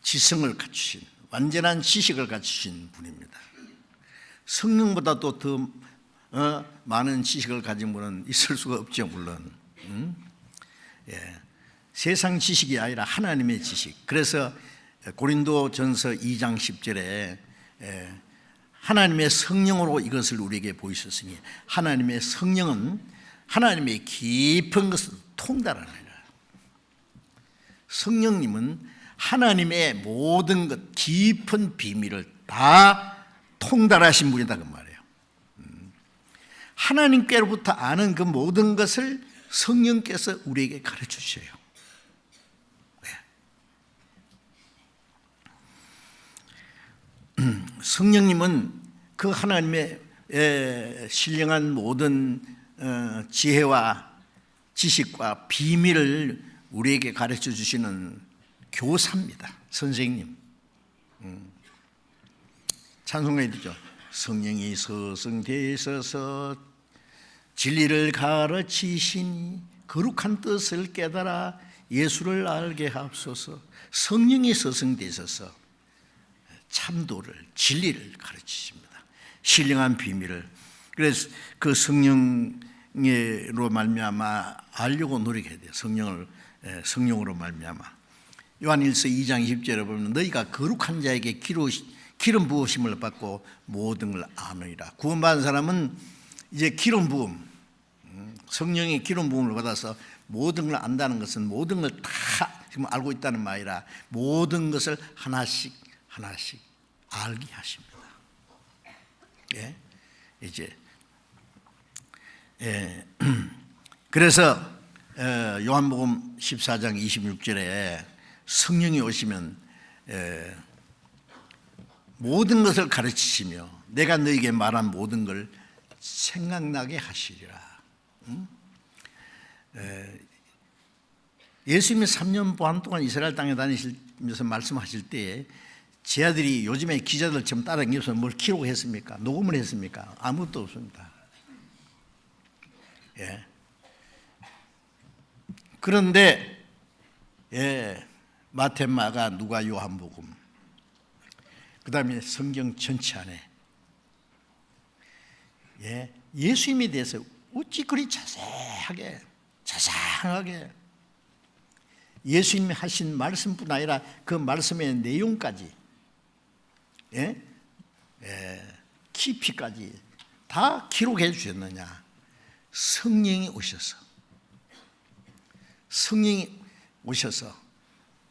지성을 갖추신, 완전한 지식을 갖추신 분입니다. 성령보다 또 더 많은 지식을 가진 분은 있을 수가 없죠, 물론. 세상 지식이 아니라 하나님의 지식. 그래서 고린도전서 2장 10절에 하나님의 성령으로 이것을 우리에게 보이셨으니, 하나님의 성령은 하나님의 깊은 것을 통달하느니라. 성령님은 하나님의 모든 것, 깊은 비밀을 다 통달하신 분이다 그 말이에요. 하나님께로부터 아는 그 모든 것을 성령께서 우리에게 가르쳐 주셔요. 성령님은 그 하나님의 신령한 모든 지혜와 지식과 비밀을 우리에게 가르쳐 주시는 교사입니다. 선생님. 찬송가에 있죠. 성령이 서성되셔서 진리를 가르치시니 거룩한 뜻을 깨달아 예수를 알게 하옵소서. 성령이 서성되셔서 참도를, 진리를 가르치십니다. 신령한 비밀을. 그래서 그 성령으로 말미암아 알려고 노력해야 돼요. 성령으로 말미암아. 요한일서 2장 20절에 보면 너희가 거룩한 자에게 기름 부으심을 받고 모든 걸 아느니라. 구원받은 사람은 이제 기름 부음, 성령의 기름 부음을 받아서 모든 걸 안다는 것은 모든 걸 다 지금 알고 있다는 말이라 모든 것을 하나씩 알게 하십니다. 예? 이제 그래서 요한복음 14장 26절에 성령이 오시면 모든 것을 가르치시며 내가 너에게 말한 모든 걸 생각나게 하시리라. 예수님이 3년 반 동안 이스라엘 땅에 다니시면서 말씀하실 때에 제 아들이 요즘에 기자들처럼 따라다니면서 뭘 기록했습니까? 녹음을 했습니까? 아무것도 없습니다. 예. 그런데 마태, 마가, 누가, 요한복음, 그 다음에 성경 전체 안에 예수님에 대해서 어찌 그리 자세하게 예수님이 하신 말씀뿐 아니라 그 말씀의 내용까지 깊이까지 다 기록해 주셨느냐? 성령이 오셔서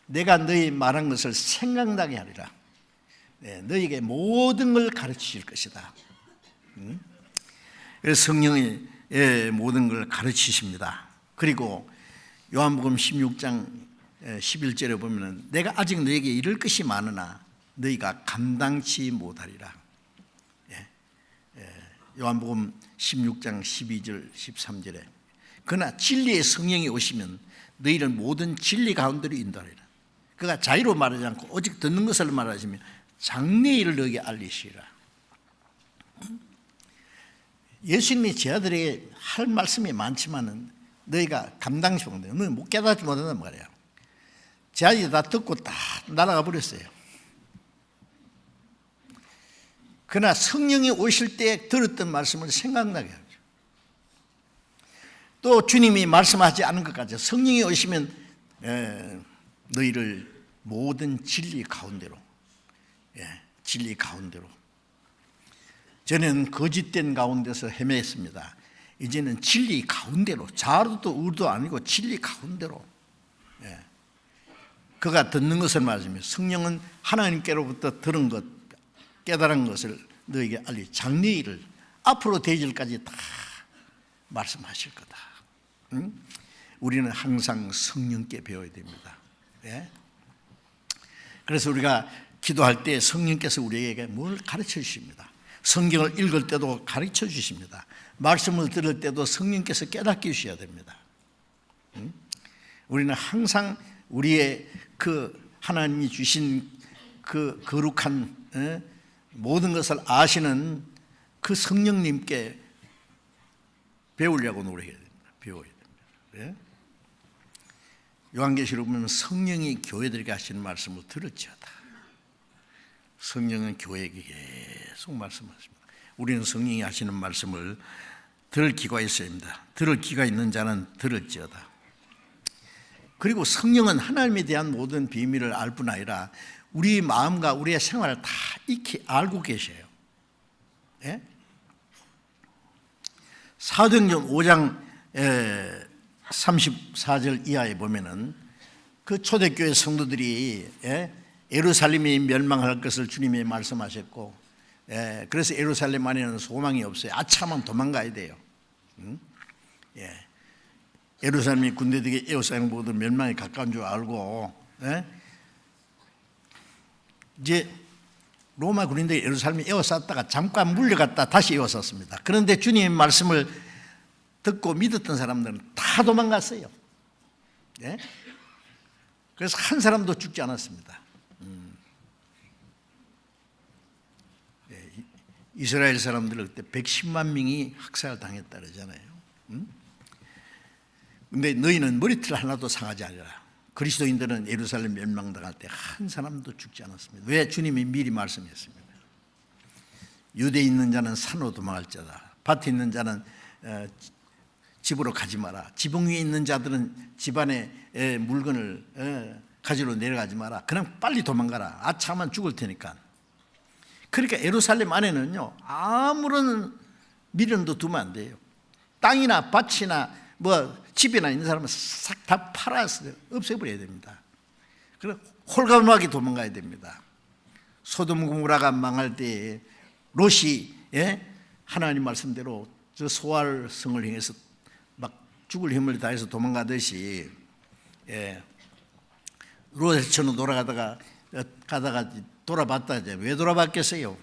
내가 너희 말한 것을 생각나게 하리라. 너희에게 모든 걸 가르치실 것이다. 그래서 성령이 모든 걸 가르치십니다. 그리고 요한복음 16장 11절에 보면 내가 아직 너희에게 이를 것이 많으나 너희가 감당치 못하리라. 요한복음 16장 12절 13절에 그러나 진리의 성령이 오시면 너희를 모든 진리 가운데로 인도하리라. 그가 자의로 말하지 않고 오직 듣는 것을 말하시며 장래의 일을 너희에게 알리시리라. 예수님이 제 아들에게 할 말씀이 많지만은 너희가 감당치 못한다. 너희 못 깨닫지 못한단 말이야. 제 아들이 다 듣고 다 날아가 버렸어요. 그러나 성령이 오실 때 들었던 말씀을 생각나게 하죠. 또 주님이 말씀하지 않은 것까지 성령이 오시면 너희를 모든 진리 가운데로 저는 거짓된 가운데서 헤매했습니다. 이제는 진리 가운데로, 좌로도 우로도 아니고 진리 가운데로 그가 듣는 것을 말하시며 성령은 하나님께로부터 들은 것 깨달은 것을 너에게 알리 장래일을 앞으로 대질까지 다 말씀하실 거다. 우리는 항상 성령께 배워야 됩니다. 그래서 우리가 기도할 때 성령께서 우리에게 뭘 가르쳐 주십니다. 성경을 읽을 때도 가르쳐 주십니다. 말씀을 들을 때도 성령께서 깨닫게 주셔야 됩니다. 우리는 항상 우리의 그 하나님이 주신 그 거룩한 모든 것을 아시는 그 성령님께 배우려고 노력해야 됩니다. 배워야 됩니다. 요한계시록 보면 성령이 교회들에게 하시는 말씀을 들을지어다. 성령은 교회에게 계속 말씀하십니다. 우리는 성령이 하시는 말씀을 들을 기가 있어야 합니다. 들을 기가 있는 자는 들을지어다. 그리고 성령은 하나님에 대한 모든 비밀을 알 뿐 아니라 우리 마음과 우리의 생활을 다 익히 알고 계셔요. 사도행전 5장 34절 이하에 보면은 그 초대교회 성도들이 예루살렘이 멸망할 것을 주님이 말씀하셨고, 그래서 예루살렘 안에는 소망이 없어요. 아차하면 도망가야 돼요. 예루살렘이 군대들에게 에워싸는 것보다 멸망이 가까운 줄 알고 이제 로마 군인들이 예루살렘에 에워쌌다가 잠깐 물려갔다 다시 에워쌌습니다. 그런데 주님의 말씀을 듣고 믿었던 사람들은 다 도망갔어요. 그래서 한 사람도 죽지 않았습니다. 이스라엘 사람들 그때 110만 명이 학살당했다 그러잖아요. 근데 너희는 머리털 하나도 상하지 않으라. 그리스도인들은 예루살렘 멸망당할 때 한 사람도 죽지 않았습니다. 왜? 주님이 미리 말씀했습니다. 유대에 있는 자는 산으로 도망할 자다. 밭에 있는 자는 집으로 가지 마라. 지붕 위에 있는 자들은 집안에 물건을 가지러 내려가지 마라. 그냥 빨리 도망가라. 아차하면 죽을 테니까. 그러니까 예루살렘 안에는요 아무런 미련도 두면 안 돼요. 땅이나 밭이나 뭐 집이나 있는 사람은 싹 다 팔아서 없애버려야 됩니다. 그래서 홀가분하게 도망가야 됩니다. 소돔 고모라가 망할 때 롯이 하나님 말씀대로 저 소알성을 향해서 막 죽을 힘을 다해서 도망가듯이 롯처럼 돌아가다가 돌아봤다. 왜 돌아봤겠어요?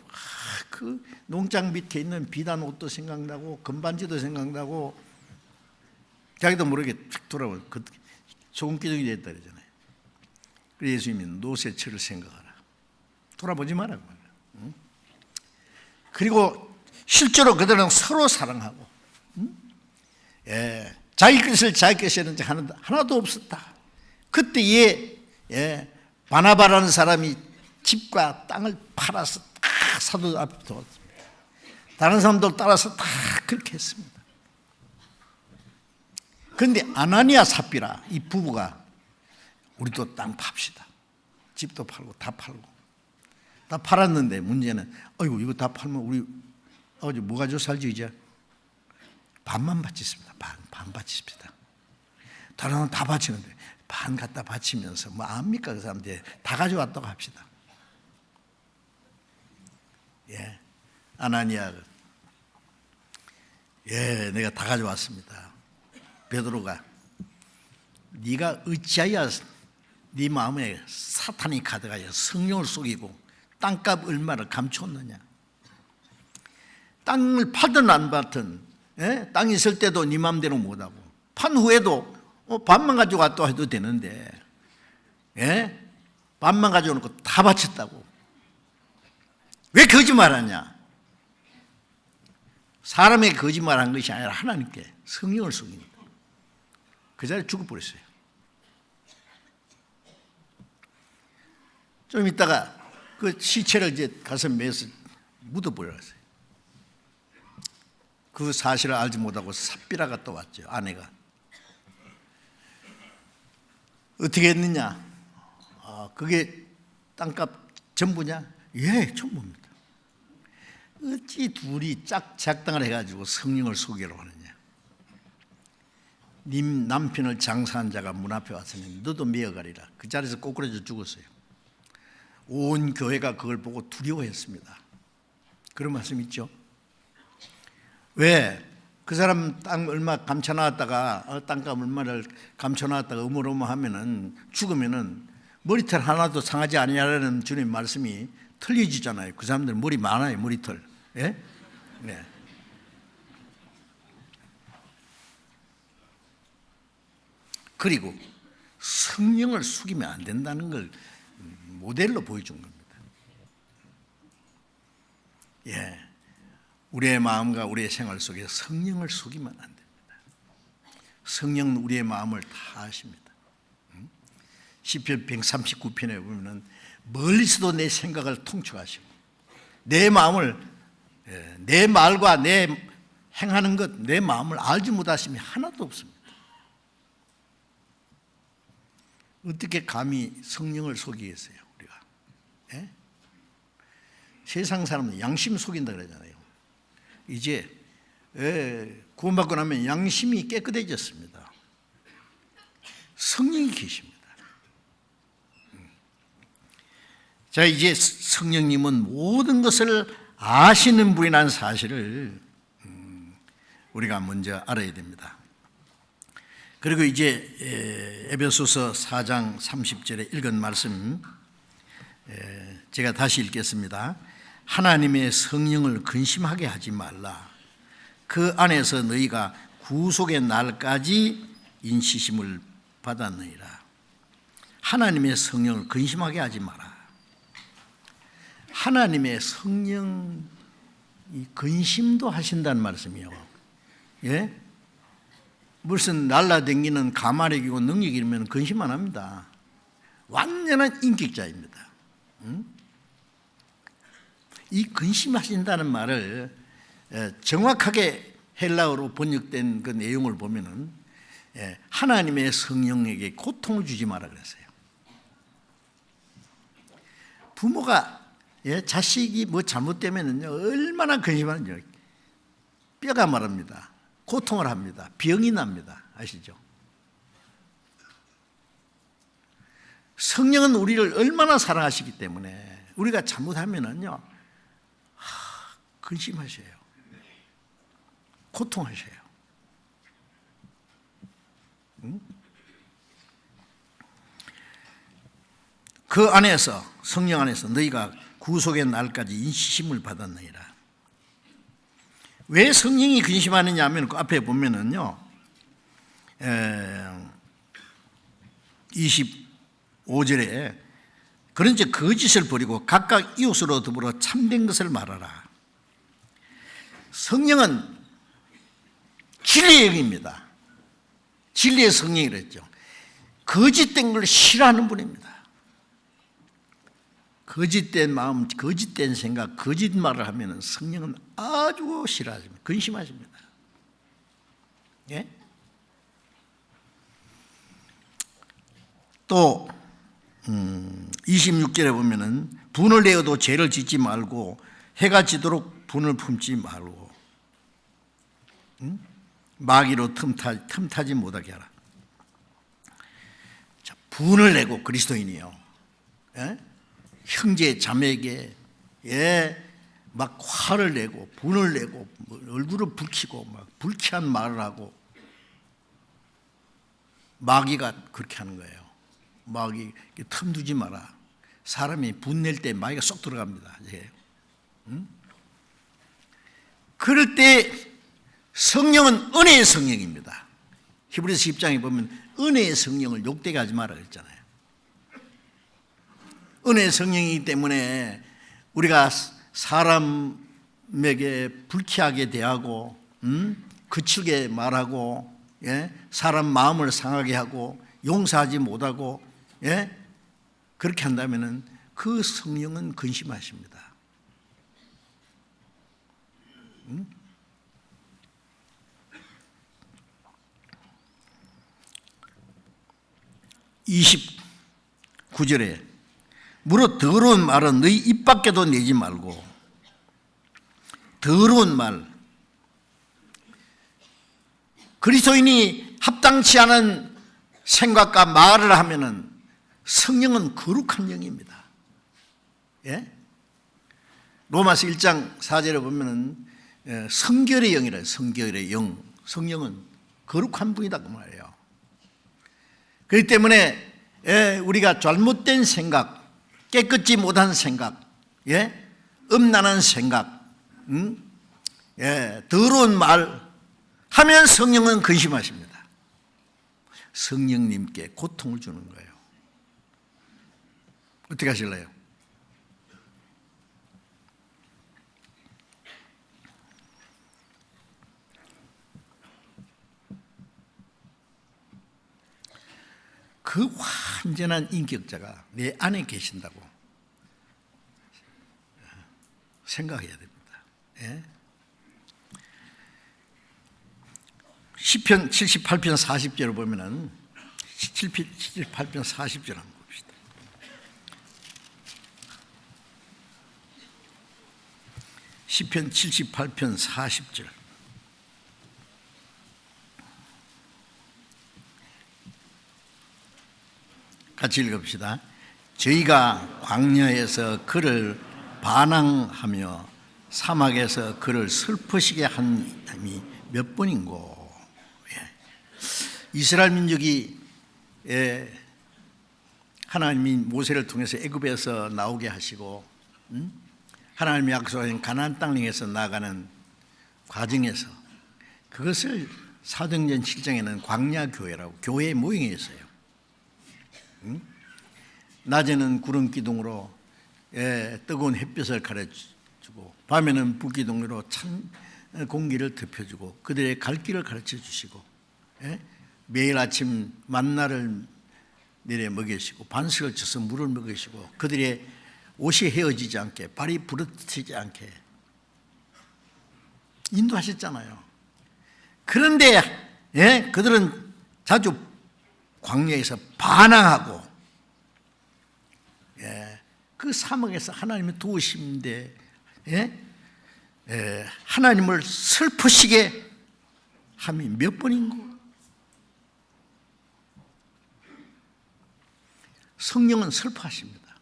그 농장 밑에 있는 비단 옷도 생각나고 금반지도 생각나고 자기도 모르게 탁 돌아보고 소금기둥이 됐다 그러잖아요. 그래서 예수님이 롯의 처를 생각하라. 돌아보지 마라. 그리고 실제로 그들은 서로 사랑하고 자기 것을 자기 것이라는 게 하나도 없었다. 그때에 바나바라는 사람이 집과 땅을 팔아서 다 사도 앞에 두었습니다. 다른 사람들 따라서 다 그렇게 했습니다. 그런데 아나니아 삽비라 이 부부가 우리도 땅 팝시다. 집도 팔고 다 팔았는데 문제는 어이구 이거 다 팔면 우리 아버지 뭐 가지고 살지 이제? 반만 바치습니다. 반 바치십시다. 다른 사람은 다 바치는데 반 갖다 바치면서 뭐 압니까 그 사람들 다 가져왔다고 합시다. 아나니아 내가 다 가져왔습니다. 베드로가 네가 어찌하여 네 마음에 사탄이 가득하여 성령을 속이고 땅값 얼마를 감추었느냐. 땅을 팔든 안 팔든 땅 있을 때도 네 마음대로 못하고 판 후에도 반만 가지고 왔다 해도 되는데 반만 가져오는 거 다 바쳤다고. 왜 거짓말하냐? 사람에게 거짓말한 것이 아니라 하나님께 성령을 속입니다. 그 자리에 죽어버렸어요. 좀 있다가 그 시체를 이제 가서 매서 묻어버렸어요. 그 사실을 알지 못하고 삽비라가 또 왔죠. 아내가 어떻게 했느냐? 그게 땅값 전부냐? 예, 전부입니다. 어찌 둘이 작당을 해가지고 성령을 속이려고 하느냐? 님 남편을 장사한 자가 문 앞에 왔으니 너도 메어가리라. 그 자리에서 꼬꾸라져 죽었어요. 온 교회가 그걸 보고 두려워했습니다. 그런 말씀 있죠. 왜? 그 사람 땅 얼마 감춰놨다가 땅값 얼마를 감춰놨다가 어머어머하면은 죽으면은 머리털 하나도 상하지 아니하라는 주님 말씀이 틀려지잖아요. 그 사람들 머리 많아요. 머리털. 네. 그리고 성령을 숙이면 안 된다는 걸 모델로 보여준 겁니다. 우리의 마음과 우리의 생활 속에 성령을 속이면 안 됩니다. 성령은 우리의 마음을 다 아십니다. 시편 139편에 보면은 멀리서도 내 생각을 통촉하시고 내 마음을 내 말과 내 행하는 것, 내 마음을 알지 못하심이 하나도 없습니다. 어떻게 감히 성령을 속이겠어요, 우리가? 세상 사람은 양심 속인다 그러잖아요. 이제 구원받고 나면 양심이 깨끗해졌습니다. 성령이 계십니다. 자, 이제 성령님은 모든 것을 아시는 분이라는 사실을 우리가 먼저 알아야 됩니다. 그리고 이제 에베소서 4장 30절에 읽은 말씀 제가 다시 읽겠습니다. 하나님의 성령을 근심하게 하지 말라. 그 안에서 너희가 구속의 날까지 인치심을 받았느니라. 하나님의 성령을 근심하게 하지 마라. 하나님의 성령이 근심도 하신다는 말씀이요. 무슨 날라다니는 가마력이고 능력이면 근심 안 합니다. 완전한 인격자입니다. 이 근심하신다는 말을 정확하게 헬라어로 번역된 그 내용을 보면은 하나님의 성령에게 고통을 주지 마라 그랬어요. 부모가 자식이 뭐 잘못되면은요 얼마나 근심하는지 뼈가 마릅니다. 고통을 합니다. 병이 납니다. 아시죠? 성령은 우리를 얼마나 사랑하시기 때문에 우리가 잘못하면은요, 근심하셔요. 고통하셔요. 응? 그 안에서, 성령 안에서 너희가 구속의 날까지 인치심을 받았느니라. 왜 성령이 근심하느냐 하면 그 앞에 보면은요, 25절에 그런즉 거짓을 버리고 각각 이웃으로 더불어 참된 것을 말하라. 성령은 진리의 영입니다. 진리의 성령이 그랬죠. 거짓된 걸 싫어하는 분입니다. 거짓된 마음, 거짓된 생각, 거짓말을 하면 성령은 아주 싫어하십니다. 근심하십니다. 예? 또 26절에 보면은 분을 내어도 죄를 짓지 말고 해가 지도록 분을 품지 말고 마귀로 틈타지 못하게 하라. 자, 분을 내고 그리스도인이요, 예? 형제 자매에게 막 화를 내고 분을 내고 얼굴을 붉히고 막 불쾌한 말을 하고, 마귀가 그렇게 하는 거예요. 마귀 틈 두지 마라. 사람이 분낼 때 마귀가 쏙 들어갑니다. 그럴 때 성령은 은혜의 성령입니다. 히브리서 10장에 보면 은혜의 성령을 욕되게 하지 마라 그랬잖아요. 은혜의 성령이기 때문에 우리가 사람에게 불쾌하게 대하고 거칠게 말하고, 예? 사람 마음을 상하게 하고 용서하지 못하고, 예? 그렇게 한다면 그 성령은 근심하십니다. 29절에 무릇 더러운 말은 너희 입 밖에도 내지 말고, 더러운 말, 그리스도인이 합당치 않은 생각과 말을 하면은 성령은 거룩한 영입니다. 예? 로마서 1장 4절에 보면은 성결의 영이라, 성결의 영, 성령은 거룩한 분이다 그 말이에요. 그렇기 때문에 우리가 잘못된 생각, 깨끗지 못한 생각, 예? 음란한 생각, 더러운 말 하면 성령은 근심하십니다. 성령님께 고통을 주는 거예요. 어떻게 하실래요? 그 완전한 인격자가 내 안에 계신다고 생각해야 됩니다. 예? 시편 78편 40절을 보면은 78편 40절 한번 봅시다. 시편 78편 40절. 같이 읽읍시다. 저희가 광야에서 그를 반항하며 사막에서 그를 슬프시게 한 힘이 몇 번인고. 이스라엘 민족이 하나님이 모세를 통해서 애굽에서 나오게 하시고 하나님이 약속하신 가나안 땅에서 나가는 과정에서 그것을 사도행전 7장에는 광야 교회라고, 교회의 모형이 있어요. 낮에는 구름 기둥으로 뜨거운 햇빛을 가르쳐주고, 밤에는 불 기둥으로 찬 공기를 덮여주고 그들의 갈 길을 가르쳐 주시고, 매일 아침 만나를 내려 먹이시고 반석을 쳐서 물을 먹이시고 그들의 옷이 헤어지지 않게, 발이 부러뜨리지 않게 인도하셨잖아요. 그런데 그들은 자주 광야에서 반항하고 그 사막에서 하나님의 도우심인데 하나님을 슬프시게 함이 몇 번인고. 성령은 슬퍼하십니다.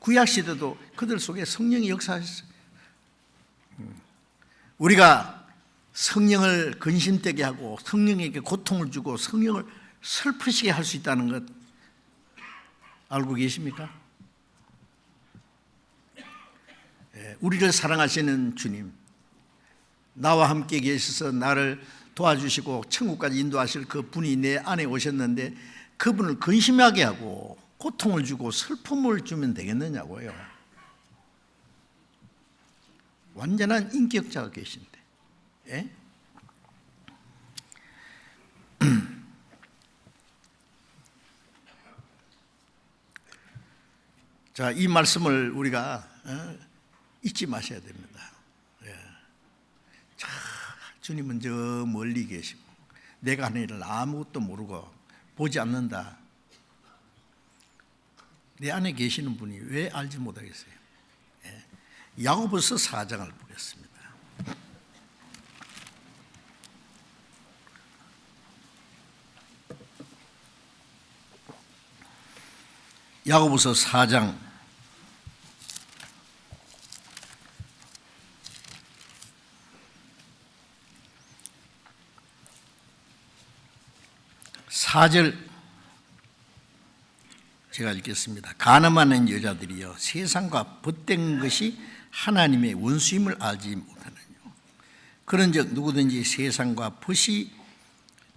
구약시대도 그들 속에 성령이 역사하셨어요. 우리가 성령을 근심되게 하고 성령에게 고통을 주고 성령을 슬프시게 할 수 있다는 것 알고 계십니까? 우리를 사랑하시는 주님, 나와 함께 계셔서 나를 도와주시고 천국까지 인도하실 그 분이 내 안에 오셨는데 그분을 근심하게 하고 고통을 주고 슬픔을 주면 되겠느냐고요. 완전한 인격자가 계신데. 예? 자, 이 말씀을 우리가 잊지 마셔야 됩니다. 예. 자, 주님은 저 멀리 계시고 내가 하는 일을 아무것도 모르고 보지 않는다. 내 안에 계시는 분이 왜 알지 못하겠어요? 예. 야고보서 4장을 보겠습니다. 야고보서 4장 4절 제가 읽겠습니다. 간음하는 여자들이여 세상과 벗된 것이 하나님의 원수임을 알지 못하느뇨. 그런즉 누구든지 세상과 벗이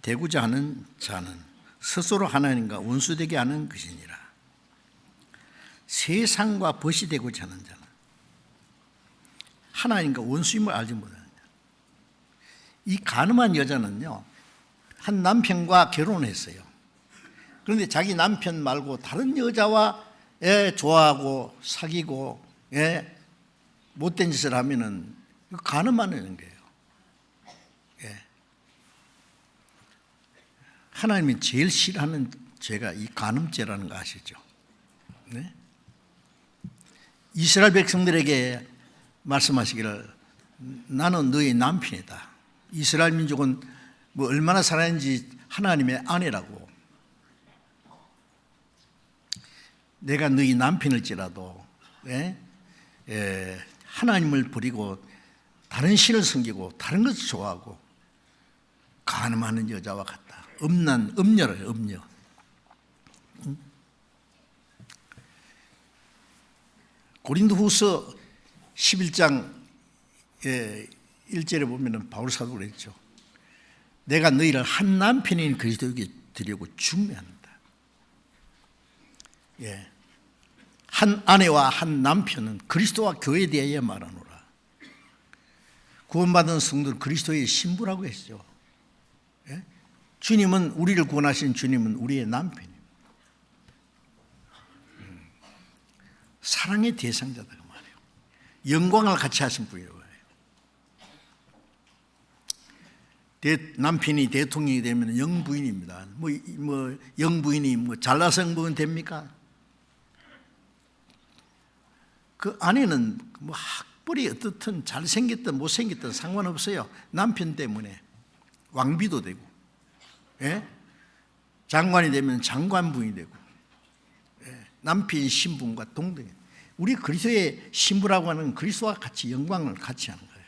되고자 하는 자는 스스로 하나님과 원수되게 하는 것이니라. 세상과 벗이 되고자 하는 자는 하나님과 원수임을 알지 못하느냐. 이 간음한 여자는요, 한 남편과 결혼했어요. 그런데 자기 남편 말고 다른 여자와 좋아하고 사귀고 못된 짓을 하면은 간음하는 거예요. 하나님이 제일 싫어하는 죄가 이 간음죄라는 거 아시죠? 네? 이스라엘 백성들에게 말씀하시기를 나는 너의 남편이다. 이스라엘 민족은 뭐 얼마나 살았는지 하나님의 아내라고. 내가 너희 남편일지라도 하나님을 버리고 다른 신을 섬기고 다른 것을 좋아하고 간음하는 여자와 같다. 음녀래요, 음녀. 고린도후서 11장 1절에 보면 바울 사도가 그랬죠. 내가 너희를 한 남편인 그리스도에게 드리려고 중매한다. 한 아내와 한 남편은 그리스도와 교회에 대하여 말하노라. 구원받은 성도는 그리스도의 신부라고 했죠. 주님은 우리를 구원하신 주님은 우리의 남편입니다. 사랑의 대상자다 그 말이에요. 영광을 같이 하신 분이라고 해요. 남편이 대통령이 되면 영부인입니다. 뭐 영부인이 뭐 잘나서 영부인 됩니까? 그 아내는 뭐 학벌이 어떻든 잘생겼든 못생겼든 상관없어요. 남편 때문에 왕비도 되고, 장관이 되면 장관부인이 되고, 남편 신분과 동등해. 우리 그리스도의 신부라고 하는 그리스도와 같이 영광을 같이 하는 거예요.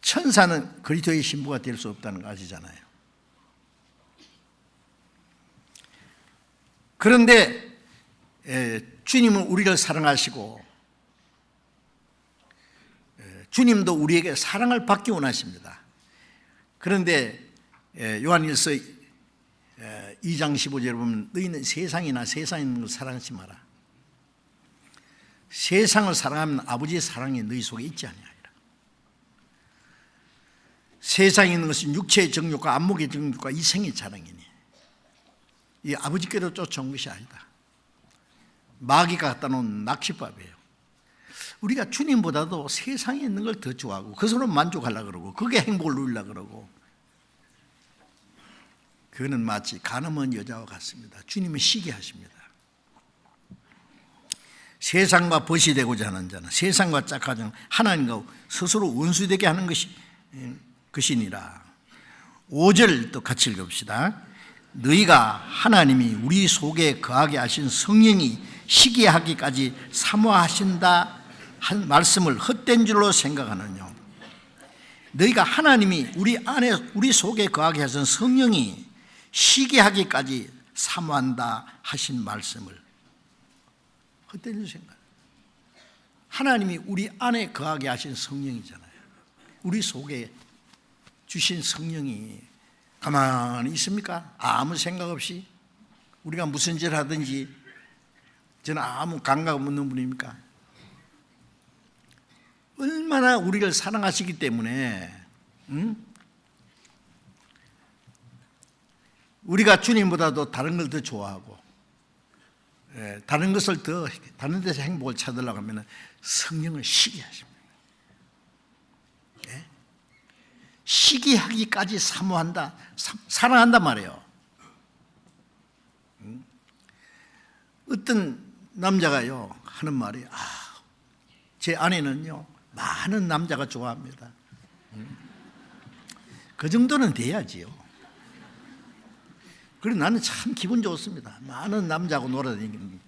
천사는 그리스도의 신부가 될 수 없다는 거 아시잖아요. 그런데 주님은 우리를 사랑하시고 주님도 우리에게 사랑을 받기 원하십니다. 그런데 요한일서 2장 15절에 보면 너희는 세상이나 세상에 있는 걸 사랑하지 마라. 세상을 사랑하면 아버지의 사랑이 너희 속에 있지 아니하리라. 세상에 있는 것은 육체의 정욕과 안목의 정욕과 이생의 자랑이니 이 아버지께로 쫓아온 것이 아니다. 마귀가 갖다 놓은 낚시밥이에요. 우리가 주님보다도 세상에 있는 걸 더 좋아하고 그것으로 만족하려고 그러고 그게 행복을 누리려고 그러고, 그거는 마치 간음한 여자와 같습니다. 주님은 시기하십니다. 세상과 벗이 되고자 하는 자는 세상과 짝하지 않은 하나님과 스스로 원수되게 하는 것이니라. 5절 또 같이 읽읍시다. 너희가 하나님이 우리 속에 거하게 하신 성령이 시기하기까지 사모하신다 한 말씀을 헛된 줄로 생각하느냐. 너희가 하나님이 우리 안에 우리 속에 거하게 하신 성령이 시기하기까지 사모한다 하신 말씀을 헛된 줄로 생각. 하나님이 우리 안에 거하게 하신 성령이잖아요. 우리 속에 주신 성령이 가만히 있습니까? 아무 생각 없이 우리가 무슨 짓을 하든지 저는 아무 감각 없는 분입니까? 얼마나 우리를 사랑하시기 때문에 우리가 주님보다도 다른 걸 더 좋아하고 다른 것을 더 다른 데서 행복을 찾으려고 하면 성령을 시기하십니다. 시기하기까지 사모한다, 사랑한단 말이에요. 어떤 남자가요 하는 말이 제 아내는요 많은 남자가 좋아합니다. 그 정도는 돼야지요. 그래서 나는 참 기분 좋습니다. 많은 남자하고 놀아다니는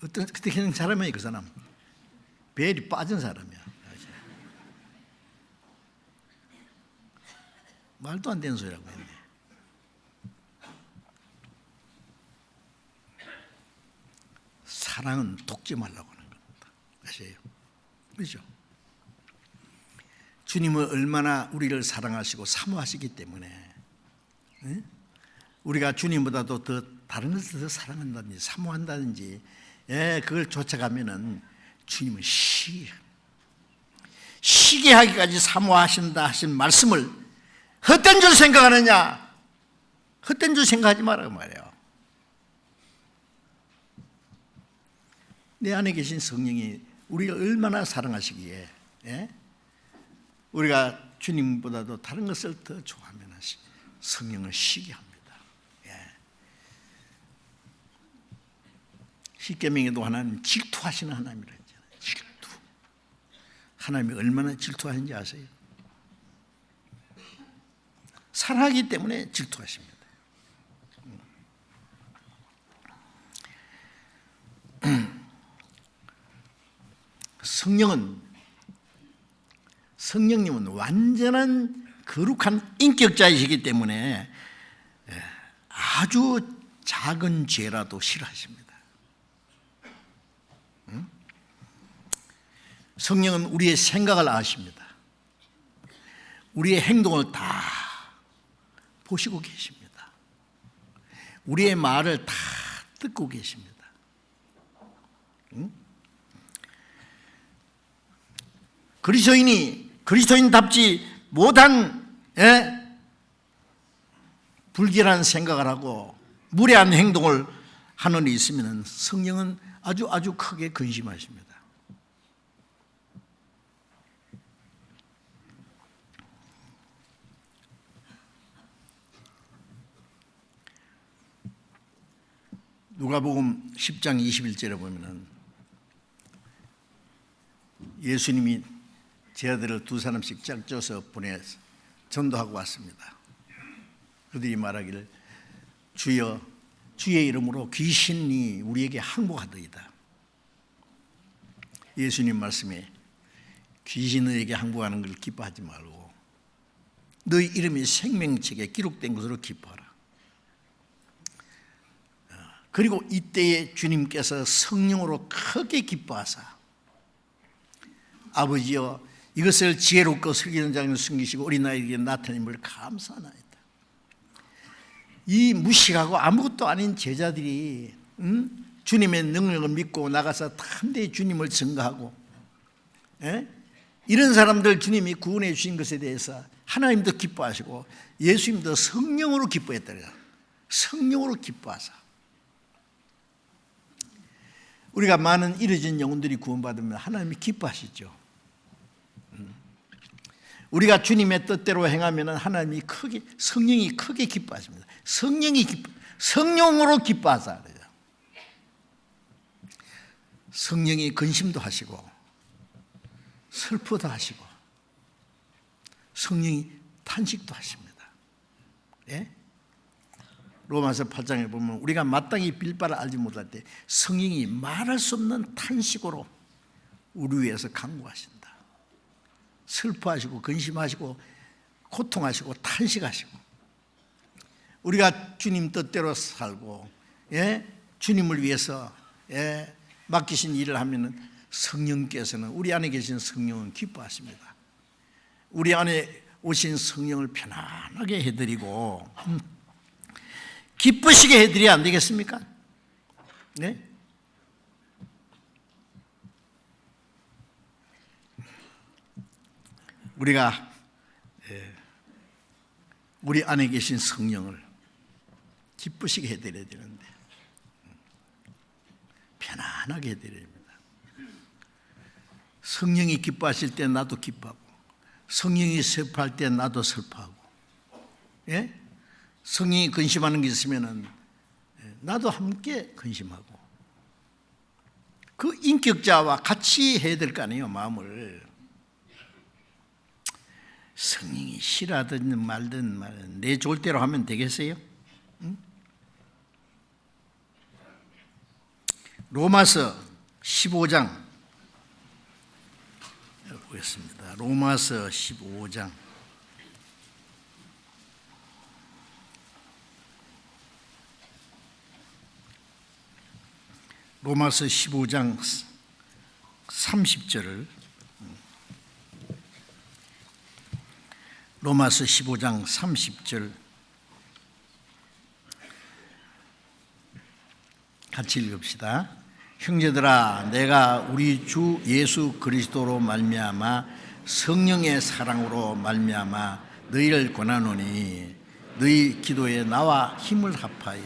어떻게 하는 사람이에요. 그 사람 벨이 빠진 사람이야. 말도 안 되는 소리라고 했네. 사랑은 독지 말라고 하는 겁니다. 아세요? 그렇죠? 주님은 얼마나 우리를 사랑하시고 사모하시기 때문에 우리가 주님보다도 더 다른 것을 더 사랑한다든지 사모한다든지 그걸 쫓아가면은 주님은 시기하기까지 사모하신다 하신 말씀을 헛된 줄 생각하느냐? 헛된 줄 생각하지 말라고 말이에요. 내 안에 계신 성령이 우리가 얼마나 사랑하시기에 우리가 주님보다도 다른 것을 더 좋아하면 성령을 시기합니다. 십계명에도 하나님 질투하시는 하나님이라 했잖아요. 질투. 하나님이 얼마나 질투하는지 아세요? 사랑하기 때문에 질투하십니다. 성령님은 완전한 거룩한 인격자이시기 때문에 아주 작은 죄라도 싫어하십니다. 성령은 우리의 생각을 아십니다. 우리의 행동을 다 보시고 계십니다. 우리의 말을 다 듣고 계십니다. 그리스도인답지 못한 불길한 생각을 하고 무례한 행동을 하는 일이 있으면 성령은 아주 크게 근심하십니다. 누가복음 10장 21절에 보면은 예수님이 제 아들을 두 사람씩 짝져서 보내 전도하고 왔습니다. 그들이 말하기를 주여 주의 이름으로 귀신이 우리에게 항복하더이다. 예수님 말씀에 귀신에게 항복하는 걸 기뻐하지 말고 너희 이름이 생명책에 기록된 것으로 기뻐하라. 그리고 이때에 주님께서 성령으로 크게 기뻐하사 아버지여 이것을 지혜롭고 슬기는 자에게 숨기시고 어린아이에게 나타냄을 감사하나이다. 이 무식하고 아무것도 아닌 제자들이 주님의 능력을 믿고 나가서 담대히 주님을 증거하고 이런 사람들 주님이 구원해 주신 것에 대해서 하나님도 기뻐하시고 예수님도 성령으로 기뻐했다. 성령으로 기뻐하사 우리가 많은 잃어진 영혼들이 구원받으면 하나님이 기뻐하시죠. 우리가 주님의 뜻대로 행하면 하나님이 성령이 크게 기뻐하십니다. 성령으로 기뻐하사 그래요. 성령이 근심도 하시고 슬퍼도 하시고 성령이 탄식도 하십니다. 예? 로마서 8장에 보면 우리가 마땅히 빌 바를 알지 못할 때 성령이 말할 수 없는 탄식으로 우리 위해서 간구하신다. 슬퍼하시고 근심하시고 고통하시고 탄식하시고, 우리가 주님 뜻대로 살고 주님을 위해서 맡기신 일을 하면은 성령께서는, 우리 안에 계신 성령은 기뻐하십니다. 우리 안에 오신 성령을 편안하게 해드리고 기쁘시게 해드려야 안 되겠습니까? 네? 우리가 우리 안에 계신 성령을 기쁘시게 해드려야 되는데 편안하게 해드려야 됩니다. 성령이 기뻐하실 때 나도 기뻐하고, 성령이 슬퍼할 때 나도 슬퍼하고, 성령이 근심하는 게 있으면 나도 함께 근심하고, 그 인격자와 같이 해야 될 거 아니에요. 마음을. 성령이 싫어하든 말든 내 좋을 대로 하면 되겠어요? 응? 로마서 15장 보겠습니다. 로마서 15장 로마서 15장 30절을 로마서 15장 30절 같이 읽읍시다. 형제들아, 내가 우리 주 예수 그리스도로 말미암아 성령의 사랑으로 말미암아 너희를 권하노니 너희 기도에 나와 힘을 합하여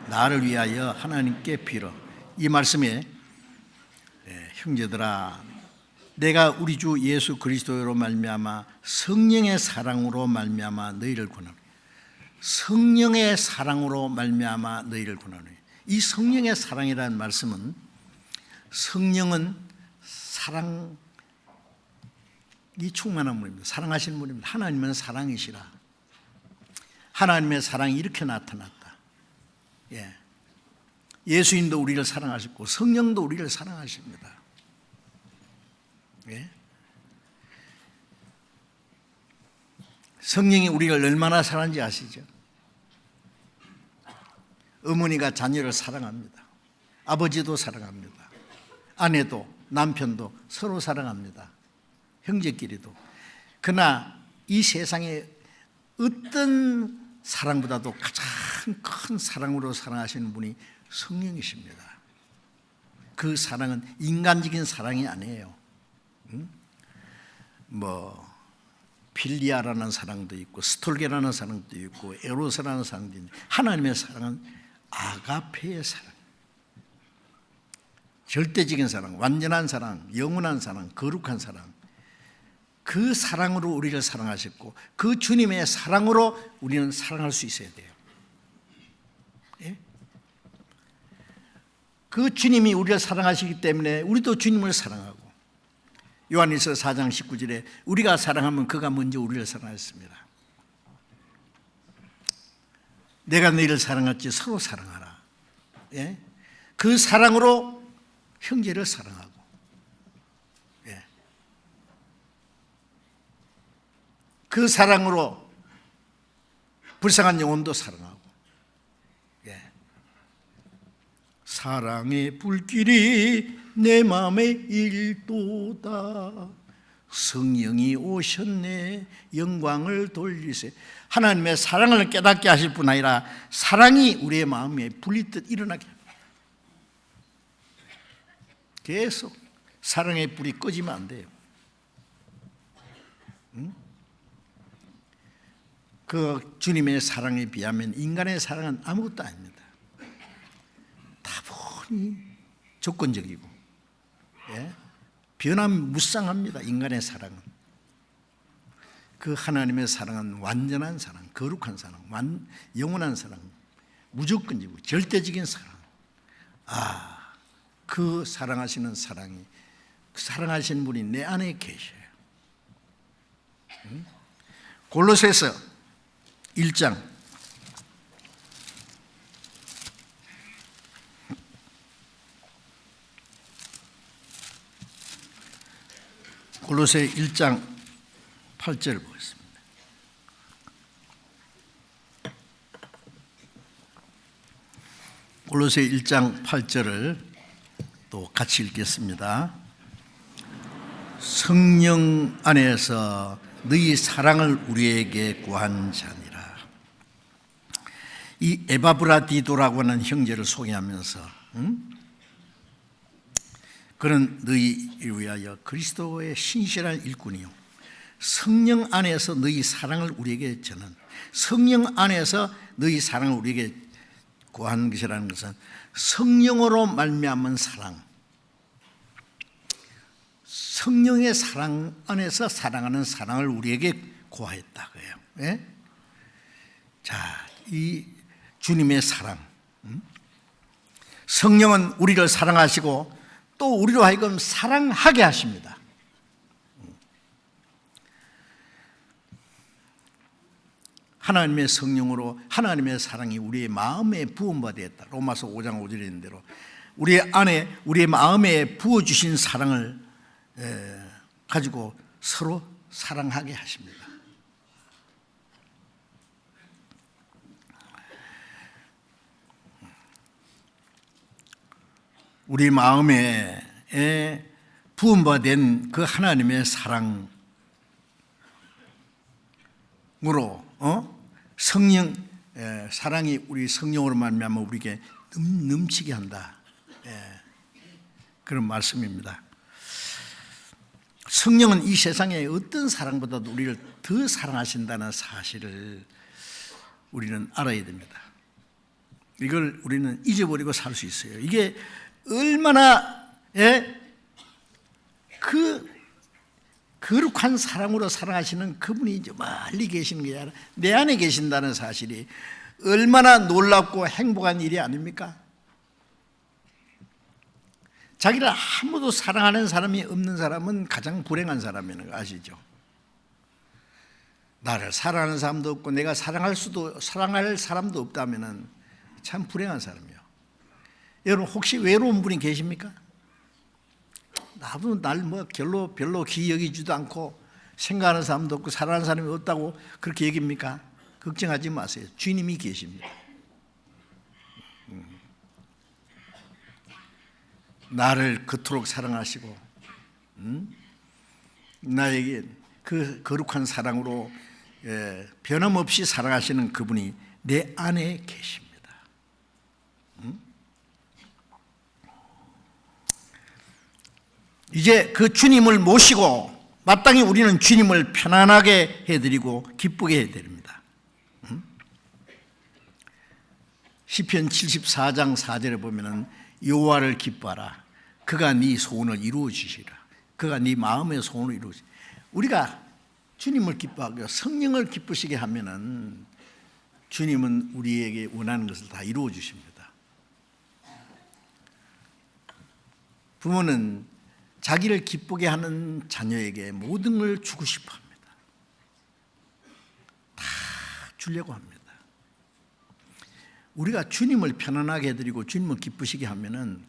나를 위하여 하나님께 빌어. 이 말씀에 형제들아, 내가 우리 주 예수 그리스도로 말미암아 성령의 사랑으로 말미암아 너희를 권하노니, 성령의 사랑으로 말미암아 너희를 권하노니. 이 성령의 사랑이라는 말씀은, 성령은 사랑이 충만한 분입니다. 사랑하시는 분입니다. 하나님은 사랑이시라. 하나님의 사랑이 이렇게 나타났다. 예수님도 우리를 사랑하셨고 성령도 우리를 사랑하십니다. 성령이 우리를 얼마나 사랑하는지 아시죠? 어머니가 자녀를 사랑합니다. 아버지도 사랑합니다. 아내도 남편도 서로 사랑합니다. 형제끼리도. 그러나 이 세상에 어떤 사랑보다도 가장 큰 사랑으로 사랑하시는 분이 성령이십니다. 그 사랑은 인간적인 사랑이 아니에요. 필리아라는 사랑도 있고 스톨게라는 사랑도 있고 에로스라는 사랑도 있는데, 하나님의 사랑은 아가페의 사랑, 절대적인 사랑, 완전한 사랑, 영원한 사랑, 거룩한 사랑, 그 사랑으로 우리를 사랑하셨고 그 주님의 사랑으로 우리는 사랑할 수 있어야 돼요. 그 주님이 우리를 사랑하시기 때문에 우리도 주님을 사랑하고, 요한일서 4장 19절에 우리가 사랑하면 그가 먼저 우리를 사랑했습니다. 내가 너희를 사랑했지 서로 사랑하라. 그 사랑으로 형제를 사랑하고, 그 사랑으로 불쌍한 영혼도 사랑하고, 사랑의 불길이 내 마음에 일도다. 성령이 오셨네 영광을 돌리세. 하나님의 사랑을 깨닫게 하실 뿐 아니라 사랑이 우리의 마음에 불리듯 일어나게 합니다. 계속 사랑의 불이 꺼지면 안 돼요. 그 주님의 사랑에 비하면 인간의 사랑은 아무것도 아닙니다. 다분히 조건적이고 변함무쌍합니다. 인간의 사랑은. 그 하나님의 사랑은 완전한 사랑, 거룩한 사랑, 영원한 사랑, 무조건적이고 절대적인 사랑. 그 사랑하시는 사랑이, 그 사랑하시는 분이 내 안에 계셔요. 골로새서 1장 골로새 1장 8절 보겠습니다. 골로새 1장 8절을 또 같이 읽겠습니다. 성령 안에서 너희 사랑을 우리에게 구한 자니라. 이 에바브라디도라고 하는 형제를 소개하면서 그는 너희를 위하여 그리스도의 신실한 일꾼이요 성령 안에서 너희 사랑을 우리에게 전한, 성령 안에서 너희 사랑을 우리에게 구한 것이라는 것은 성령으로 말미암은 사랑, 성령의 사랑 안에서 사랑하는 사랑을 우리에게 구하였다 그래요. 예? 자, 이 주님의 사랑, 성령은 우리를 사랑하시고 또 우리로 하여금 사랑하게 하십니다. 하나님의 성령으로 하나님의 사랑이 우리의 마음에 부음받았다. 로마서 5장 5절에 있는 대로 우리 안에 우리의 마음에 부어주신 사랑을 가지고 서로 사랑하게 하십니다. 우리 마음에 부음받은 그 하나님의 사랑으로 성령 사랑이 우리 성령으로 말미암아 우리에게 넘치게 한다. 그런 말씀입니다. 성령은 이 세상의 어떤 사랑보다도 우리를 더 사랑하신다는 사실을 우리는 알아야 됩니다. 이걸 우리는 잊어버리고 살 수 있어요. 이게 얼마나 그 거룩한 사랑으로 사랑하시는 그분이 저 멀리 계시는 게 아니라 내 안에 계신다는 사실이 얼마나 놀랍고 행복한 일이 아닙니까? 자기를 아무도 사랑하는 사람이 없는 사람은 가장 불행한 사람이라는 거 아시죠? 나를 사랑하는 사람도 없고 내가 사랑할 사람도 없다면 참 불행한 사람이에요. 여러분 혹시 외로운 분이 계십니까? 나도 날 별로 귀히 여기지도 않고 생각하는 사람도 없고 사랑하는 사람이 없다고 그렇게 얘기합니까? 걱정하지 마세요. 주님이 계십니다. 나를 그토록 사랑하시고 나에게 그 거룩한 사랑으로 변함없이 사랑하시는 그분이 내 안에 계십니다. 이제 그 주님을 모시고 마땅히 우리는 주님을 편안하게 해드리고 기쁘게 해드립니다. 시편 74장 4절에 보면은 여호와를 기뻐하라. 그가 네 소원을 이루어 주시라. 그가 네 마음의 소원을 이루어 주시라. 우리가 주님을 기뻐하고 성령을 기쁘시게 하면은 주님은 우리에게 원하는 것을 다 이루어 주십니다. 부모는 자기를 기쁘게 하는 자녀에게 모든 걸 주고 싶어 합니다. 다 주려고 합니다. 우리가 주님을 편안하게 해드리고 주님을 기쁘시게 하면은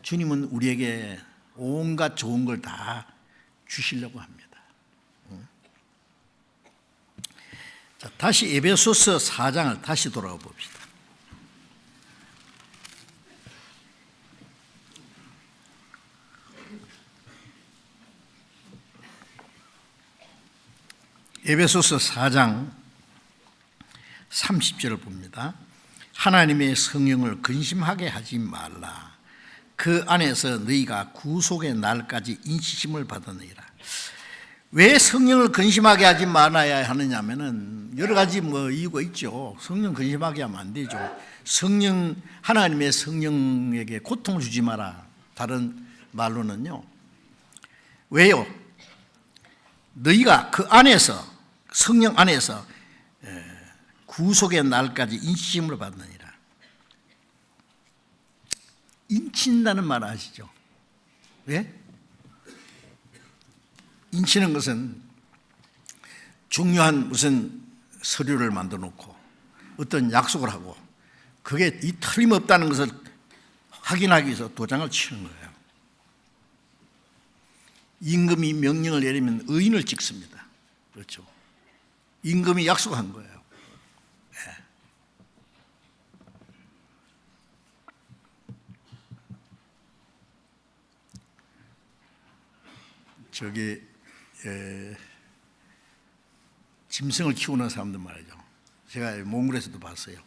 주님은 우리에게 온갖 좋은 걸 다 주시려고 합니다. 자, 다시 에베소서 4장을 다시 돌아가 봅시다. 에베소서 4장 30절을 봅니다. 하나님의 성령을 근심하게 하지 말라. 그 안에서 너희가 구속의 날까지 인치심을 받으니라. 왜 성령을 근심하게 하지 말아야 하느냐면은 여러 가지 이유가 있죠. 성령 근심하게 하면 안 되죠. 하나님의 성령에게 고통을 주지 마라. 다른 말로는요. 왜요? 너희가 그 안에서 성령 안에서 구속의 날까지 인치심을 받느니라. 인친다는 말 아시죠? 왜? 인치는 것은 중요한 무슨 서류를 만들어 놓고 어떤 약속을 하고 그게 이 틀림없다는 것을 확인하기 위해서 도장을 치는 거예요. 임금이 명령을 내리면 의인을 찍습니다. 그렇죠. 임금이 약속한 거예요. 네. 저기 짐승을 키우는 사람들 말이죠. 제가 몽골에서도 봤어요.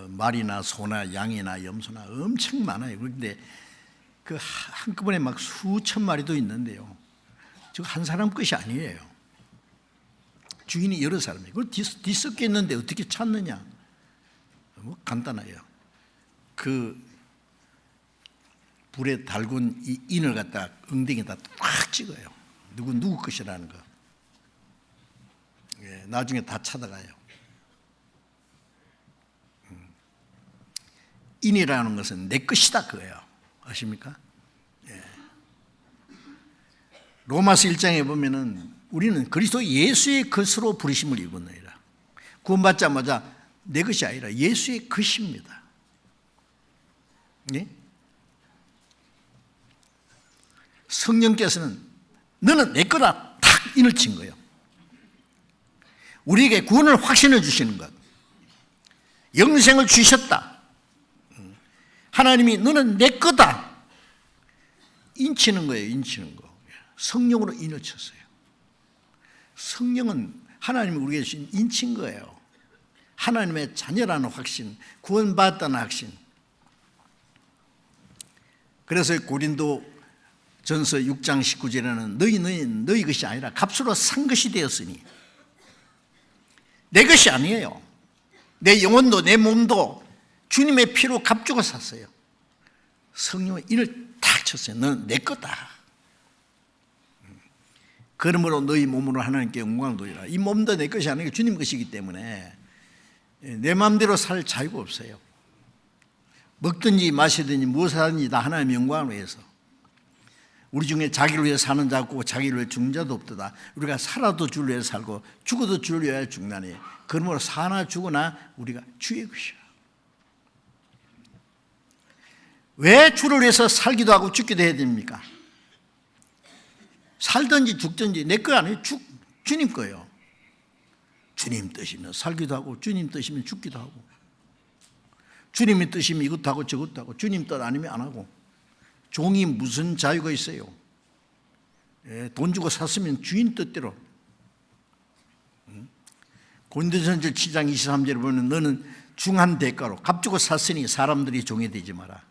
말이나 소나 양이나 염소나 엄청 많아요. 그런데 그 한꺼번에 막 수천 마리도 있는데요. 저 한 사람 것이 아니에요. 주인이 여러 사람이에요. 그걸 뒤섞여 있는데 어떻게 찾느냐? 뭐 간단해요. 그 불에 달군 이 인을 갖다 엉덩이에다 꽉 찍어요. 누구 것이라는 거. 예, 나중에 다 찾아가요. 인이라는 것은 내 것이다 그거예요. 아십니까? 예. 로마서 1장에 보면은 우리는 그리스도 예수의 것으로 부르심을 입었느니라. 구원받자마자 내 것이 아니라 예수의 것입니다. 예? 성령께서는 너는 내 거다 탁 인을 친 거예요. 우리에게 구원을 확신해 주시는 것, 영생을 주셨다. 하나님이 너는 내 거다 인치는 거예요. 인치는 거. 성령으로 인을 쳤어요. 성령은 하나님이 우리에게 주신 인친 거예요. 하나님의 자녀라는 확신, 구원받았다는 확신. 그래서 고린도 전서 6장 19절에는 너희 것이 아니라 값으로 산 것이 되었으니, 내 것이 아니에요. 내 영혼도 내 몸도 주님의 피로 값주고 샀어요. 성령의 인을 탁 쳤어요. 너는 내 거다. 그러므로 너희 몸으로 하나님께 영광을 돌리라. 이 몸도 내 것이 아니고 주님 것이기 때문에 내 마음대로 살 자유가 없어요. 먹든지 마시든지 무엇을 하든지 다 하나님의 영광을 위해서. 우리 중에 자기를 위해 사는 자 없고 자기를 위해 죽는 자도 없도다. 우리가 살아도 주를 위해 살고 죽어도 주를 위해 죽나니 그러므로 사나 죽으나 우리가 주의 것이야. 왜 주를 위해서 살기도 하고 죽기도 해야 됩니까? 살든지 죽든지 내 거 아니에요. 주님 거예요. 주님 뜻이면 살기도 하고 주님 뜻이면 죽기도 하고, 주님의 뜻이면 이것도 하고 저것도 하고, 주님 뜻 아니면 안 하고. 종이 무슨 자유가 있어요? 돈 주고 샀으면 주인 뜻대로. 고린도전서 7장 23절에 보면 너는 중한 대가로 값 주고 샀으니 사람들이 종이 되지 마라.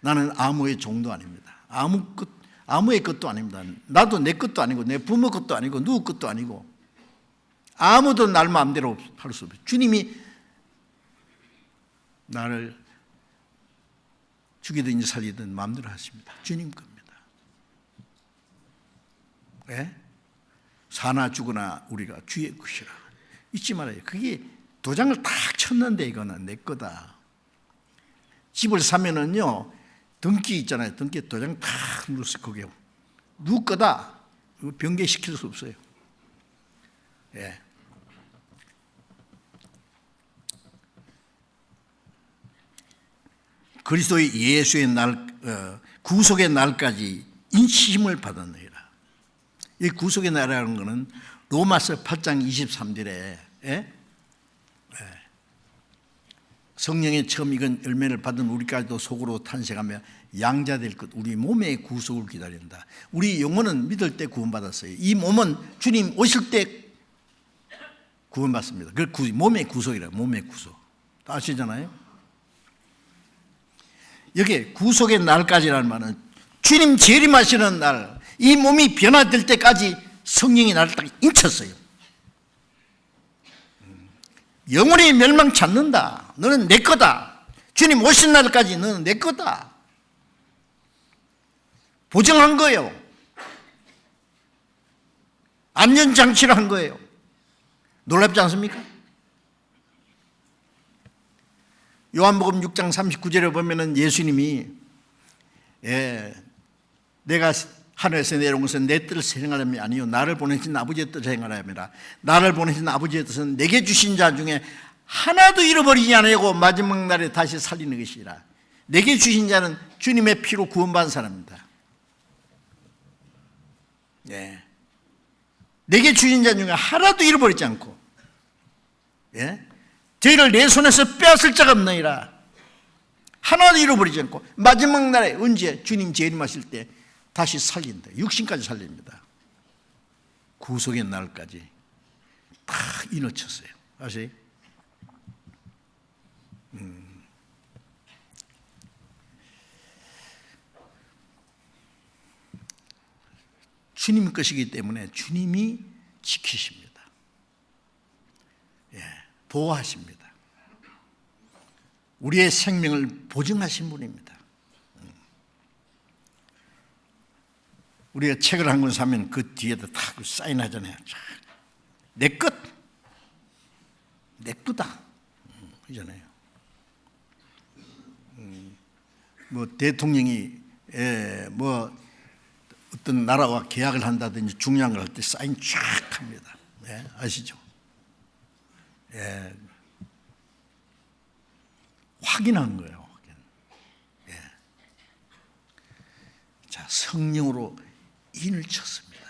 나는 아무의 종도 아닙니다. 아무의 것도 아닙니다. 나도 내 것도 아니고 내 부모 것도 아니고 누구 것도 아니고 아무도 날 마음대로 할 수 없어요. 주님이 나를 죽이든지 살리든 마음대로 하십니다. 주님 겁니다. 네? 사나 죽으나 우리가 주의 것이라. 잊지 말아요. 그게 도장을 탁 쳤는데 이거는 내 거다. 집을 사면은요, 등기 있잖아요. 등기에 도장 탁 눌렀어요. 그게 누구 거다. 이거 변개시킬 수 없어요. 예. 그리스도의 예수의 구속의 날까지 인치심을 받았느니라. 이 구속의 날이라는 것은 로마서 8장 23절에 성령의 처음 익은 열매를 받은 우리까지도 속으로 탄식하며 양자될 것, 우리 몸의 구속을 기다린다. 우리 영혼은 믿을 때 구원받았어요. 이 몸은 주님 오실 때 구원받습니다. 그걸 몸의 구속이라. 몸의 구속 아시잖아요. 여기 구속의 날까지라는 말은 주님 재림하시는 날, 이 몸이 변화될 때까지 성령이 나를 딱 인쳤어요. 영원히 멸망치 않는다. 너는 내 거다. 주님 오신 날까지 너는 내 거다. 보증한 거예요. 안전장치를 한 거예요. 놀랍지 않습니까? 요한복음 6장 39절에 보면은 예수님이 내가 하늘에서 내려온 것은 내 뜻을 행하려면 아니요 나를 보내신 아버지의 뜻을 행하려니라. 나를 보내신 아버지의 뜻은 내게 주신 자 중에 하나도 잃어버리지 않으려고 마지막 날에 다시 살리는 것이라. 내게 주신 자는 주님의 피로 구원받은 사람입니다. 예. 내게 주신 자 중에 하나도 잃어버리지 않고, 예? 저희를 내 손에서 빼앗을 자가 없나이라. 하나도 잃어버리지 않고 마지막 날에 언제 주님 재림하실 때 다시 살린다. 육신까지 살립니다. 구속의 날까지 다 이어쳤어요. 아세요? 주님 것이기 때문에 주님이 지키십니다. 예, 보호하십니다. 우리의 생명을 보증하신 분입니다. 우리가 책을 한 권 사면 그 뒤에다 다 사인하잖아요. 내 것, 내 거다. 그러잖아요. 뭐 대통령이 뭐 어떤 나라와 계약을 한다든지 중요한 걸 할 때 사인 쫙 합니다. 예, 아시죠? 예. 확인한 거예요. 예. 자, 성령으로 인을 쳤습니다.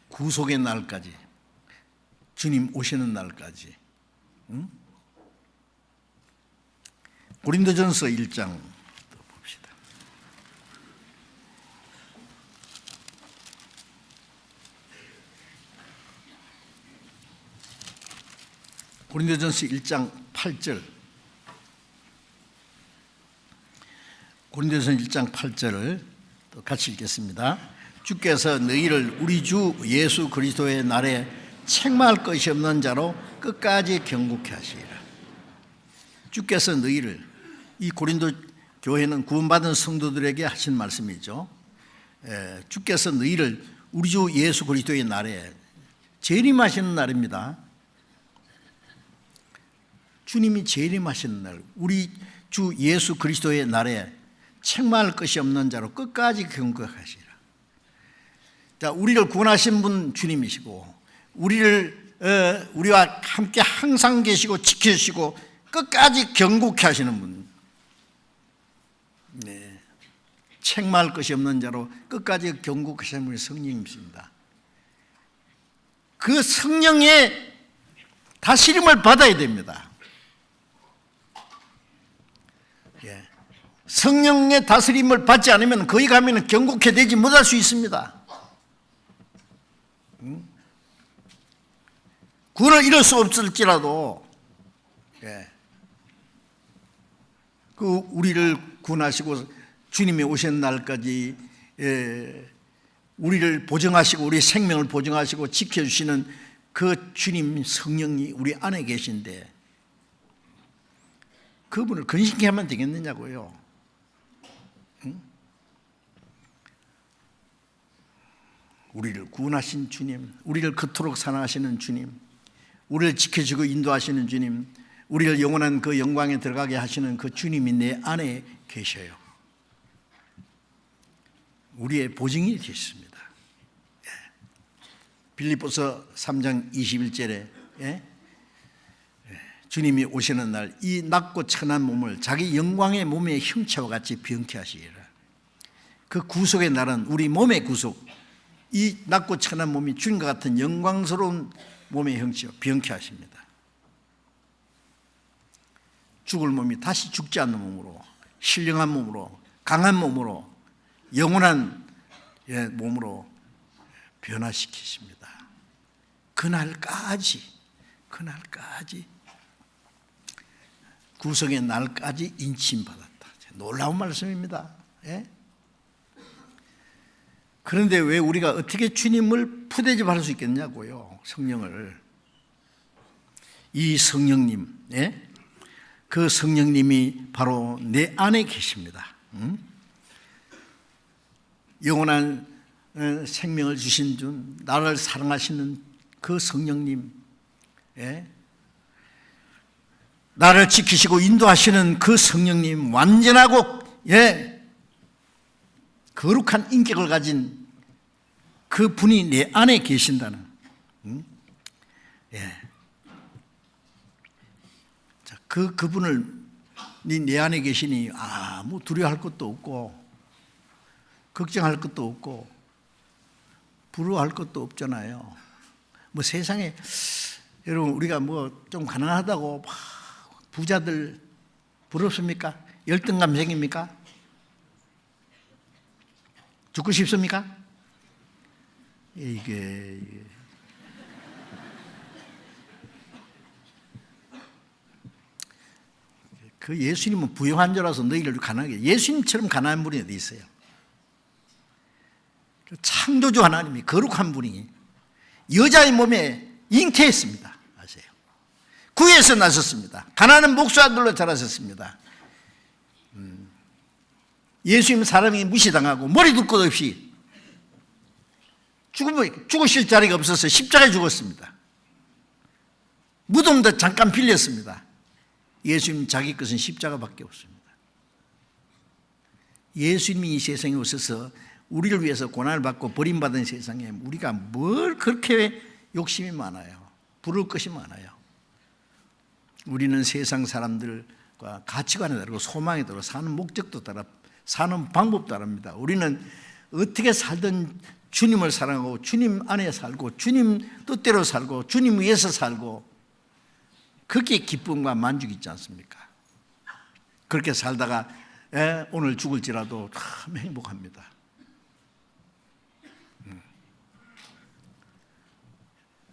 구속의 날까지, 주님 오시는 날까지. 응? 고린도전서 1장 봅시다. 고린도전서 1장 8절. 고린도전서 1장 8절을 또 같이 읽겠습니다. 주께서 너희를 우리 주 예수 그리스도의 날에 책망할 것이 없는 자로 끝까지 경고케 하시리라. 주께서 너희를, 이 고린도 교회는 구원받은 성도들에게 하신 말씀이죠. 주께서 너희를 우리 주 예수 그리스도의 날에, 재림하시는 날입니다. 주님이 재림하시는 날, 우리 주 예수 그리스도의 날에 책망할 것이 없는 자로 끝까지 경고하시리라. 자, 우리를 구원하신 분 주님이시고, 우리와 함께 항상 계시고 지키시고 끝까지 경고케 하시는 분. 네. 책망할 것이 없는 자로 끝까지 경고하시는 분이 성령님이십니다. 그 성령의 다스림을 받아야 됩니다. 예. 성령의 다스림을 받지 않으면 거기 가면 경고케 되지 못할 수 있습니다. 구원을 이룰 수 없을지라도, 예. 그 우리를 구원하시고 주님이 오신 날까지 우리를 보증하시고 우리 생명을 보증하시고 지켜주시는 그 주님 성령이 우리 안에 계신데 그분을 근심케 하면 되겠느냐고요. 응? 우리를 구원하신 주님, 우리를 그토록 사랑하시는 주님, 우리를 지켜주고 인도하시는 주님, 우리를 영원한 그 영광에 들어가게 하시는 그 주님이 내 안에 계셔요. 우리의 보증이 되십니다. 예. 빌립보서 3장 21절에 주님이 오시는 날 이 낮고 천한 몸을 자기 영광의 몸의 형체와 같이 병케 하시리라. 그 구속의 날은 우리 몸의 구속, 이 낮고 천한 몸이 주님과 같은 영광스러운 몸의 형체와 병케 하십니다. 죽을 몸이 다시 죽지 않는 몸으로, 신령한 몸으로, 강한 몸으로, 영원한 몸으로 변화시키십니다. 그날까지 구속의 날까지 인침받았다. 놀라운 말씀입니다. 예? 그런데 왜 우리가 어떻게 주님을 푸대접할 수 있겠냐고요. 성령을. 이 성령님, 예? 그 성령님이 바로 내 안에 계십니다. 영원한 생명을 주신 분, 나를 사랑하시는 그 성령님, 예? 나를 지키시고 인도하시는 그 성령님, 완전하고 거룩한 인격을 가진 그 분이 내 안에 계신다는. 자, 그분을 내 안에 계시니 아무 두려워할 것도 없고 걱정할 것도 없고 부러워할 것도 없잖아요. 뭐 세상에 여러분 우리가 뭐 좀 가난하다고 막 부자들 부럽습니까? 열등감생입니까? 죽고 싶습니까? 이게 그 예수님은 부유한 자라서 너희를 가난하게, 예수님처럼 가난한 분이 어디 있어요? 창조주 하나님이 거룩한 분이 여자의 몸에 잉태했습니다. 아세요? 구에서 나셨습니다. 가난한 목수아들로 자라셨습니다. 예수님 사람이 무시당하고 머리둘 것 없이 죽으실 자리가 없어서 십자가에 죽었습니다. 무덤도 잠깐 빌렸습니다. 예수님 자기 것은 십자가밖에 없습니다. 예수님이 이 세상에 오셔서 우리를 위해서 고난을 받고 버림받은 세상에 우리가 뭘 그렇게 욕심이 많아요. 부러울 것이 많아요. 우리는 세상 사람들과 가치관에 다르고 소망에 다르고 사는 목적도 다르고 사는 방법도 다릅니다. 우리는 어떻게 살든 주님을 사랑하고 주님 안에 살고 주님 뜻대로 살고 주님 위해서 살고 그게 기쁨과 만족이 있지 않습니까? 그렇게 살다가 오늘 죽을지라도 참 행복합니다.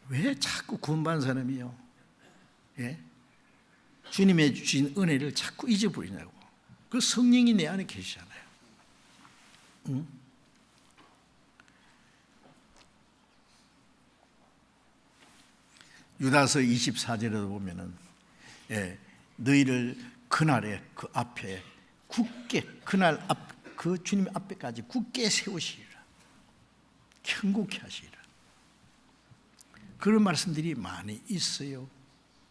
왜 자꾸 구원받은 사람이요? 예? 주님의 주신 은혜를 자꾸 잊어버리냐고. 그 성령이 내 안에 계시잖아요. 응? 유다서 24절에도 보면은 너희를 그날에 그 앞에 굳게 그날 그 주님 앞에까지 굳게 세우시리라. 견고케 하시리라. 그런 말씀들이 많이 있어요.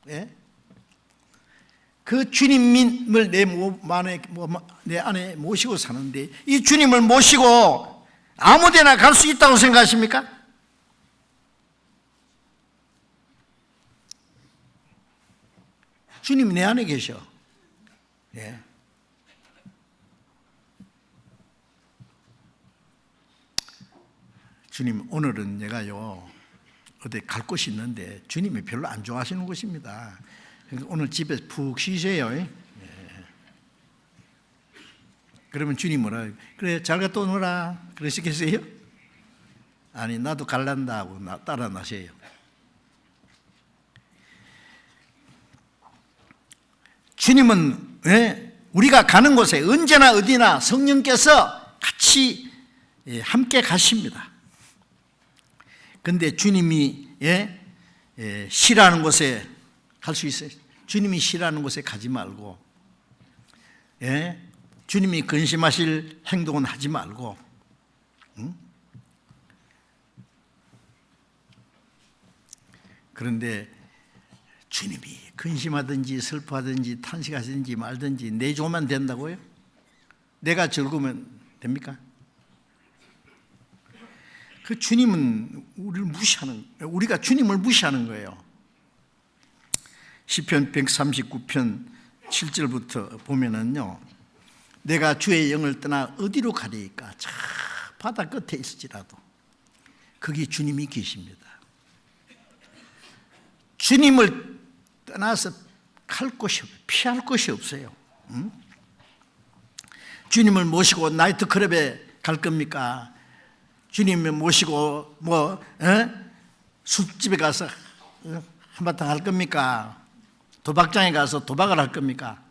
예? 그 주님을 내 안에 모시고 사는데 이 주님을 모시고 아무데나 갈 수 있다고 생각하십니까? 주님이 내 안에 계셔. 예. 주님, 오늘은 내가요 어디 갈 곳이 있는데 주님이 별로 안 좋아하시는 곳입니다. 오늘 집에서 푹 쉬세요. 예. 그러면 주님 뭐라 그래 잘 갔다 오너라 그러시겠어요? 아니 나도 갈란다 하고 따라 나세요. 주님은 우리가 가는 곳에 언제나 어디나 성령께서 같이 함께 가십니다. 그런데 주님이 싫어하는 곳에 갈 수 있어요. 주님이 싫어하는 곳에 가지 말고 주님이 근심하실 행동은 하지 말고 그런데 주님이 근심하든지 슬퍼하든지 탄식하든지 말든지 내조만 된다고요? 내가 즐거우면 됩니까? 그 주님은 우리가 주님을 무시하는 거예요. 시편 139편 7절부터 보면은요, 내가 주의 영을 떠나 어디로 가리까? 저 바다 끝에 있을지라도 거기 주님이 계십니다. 주님을 떠나서 갈 곳이 없어요. 피할 곳이 없어요. 주님을 모시고 나이트클럽에 갈 겁니까? 주님을 모시고 술집에 가서 한바탕 할 겁니까? 도박장에 가서 도박을 할 겁니까?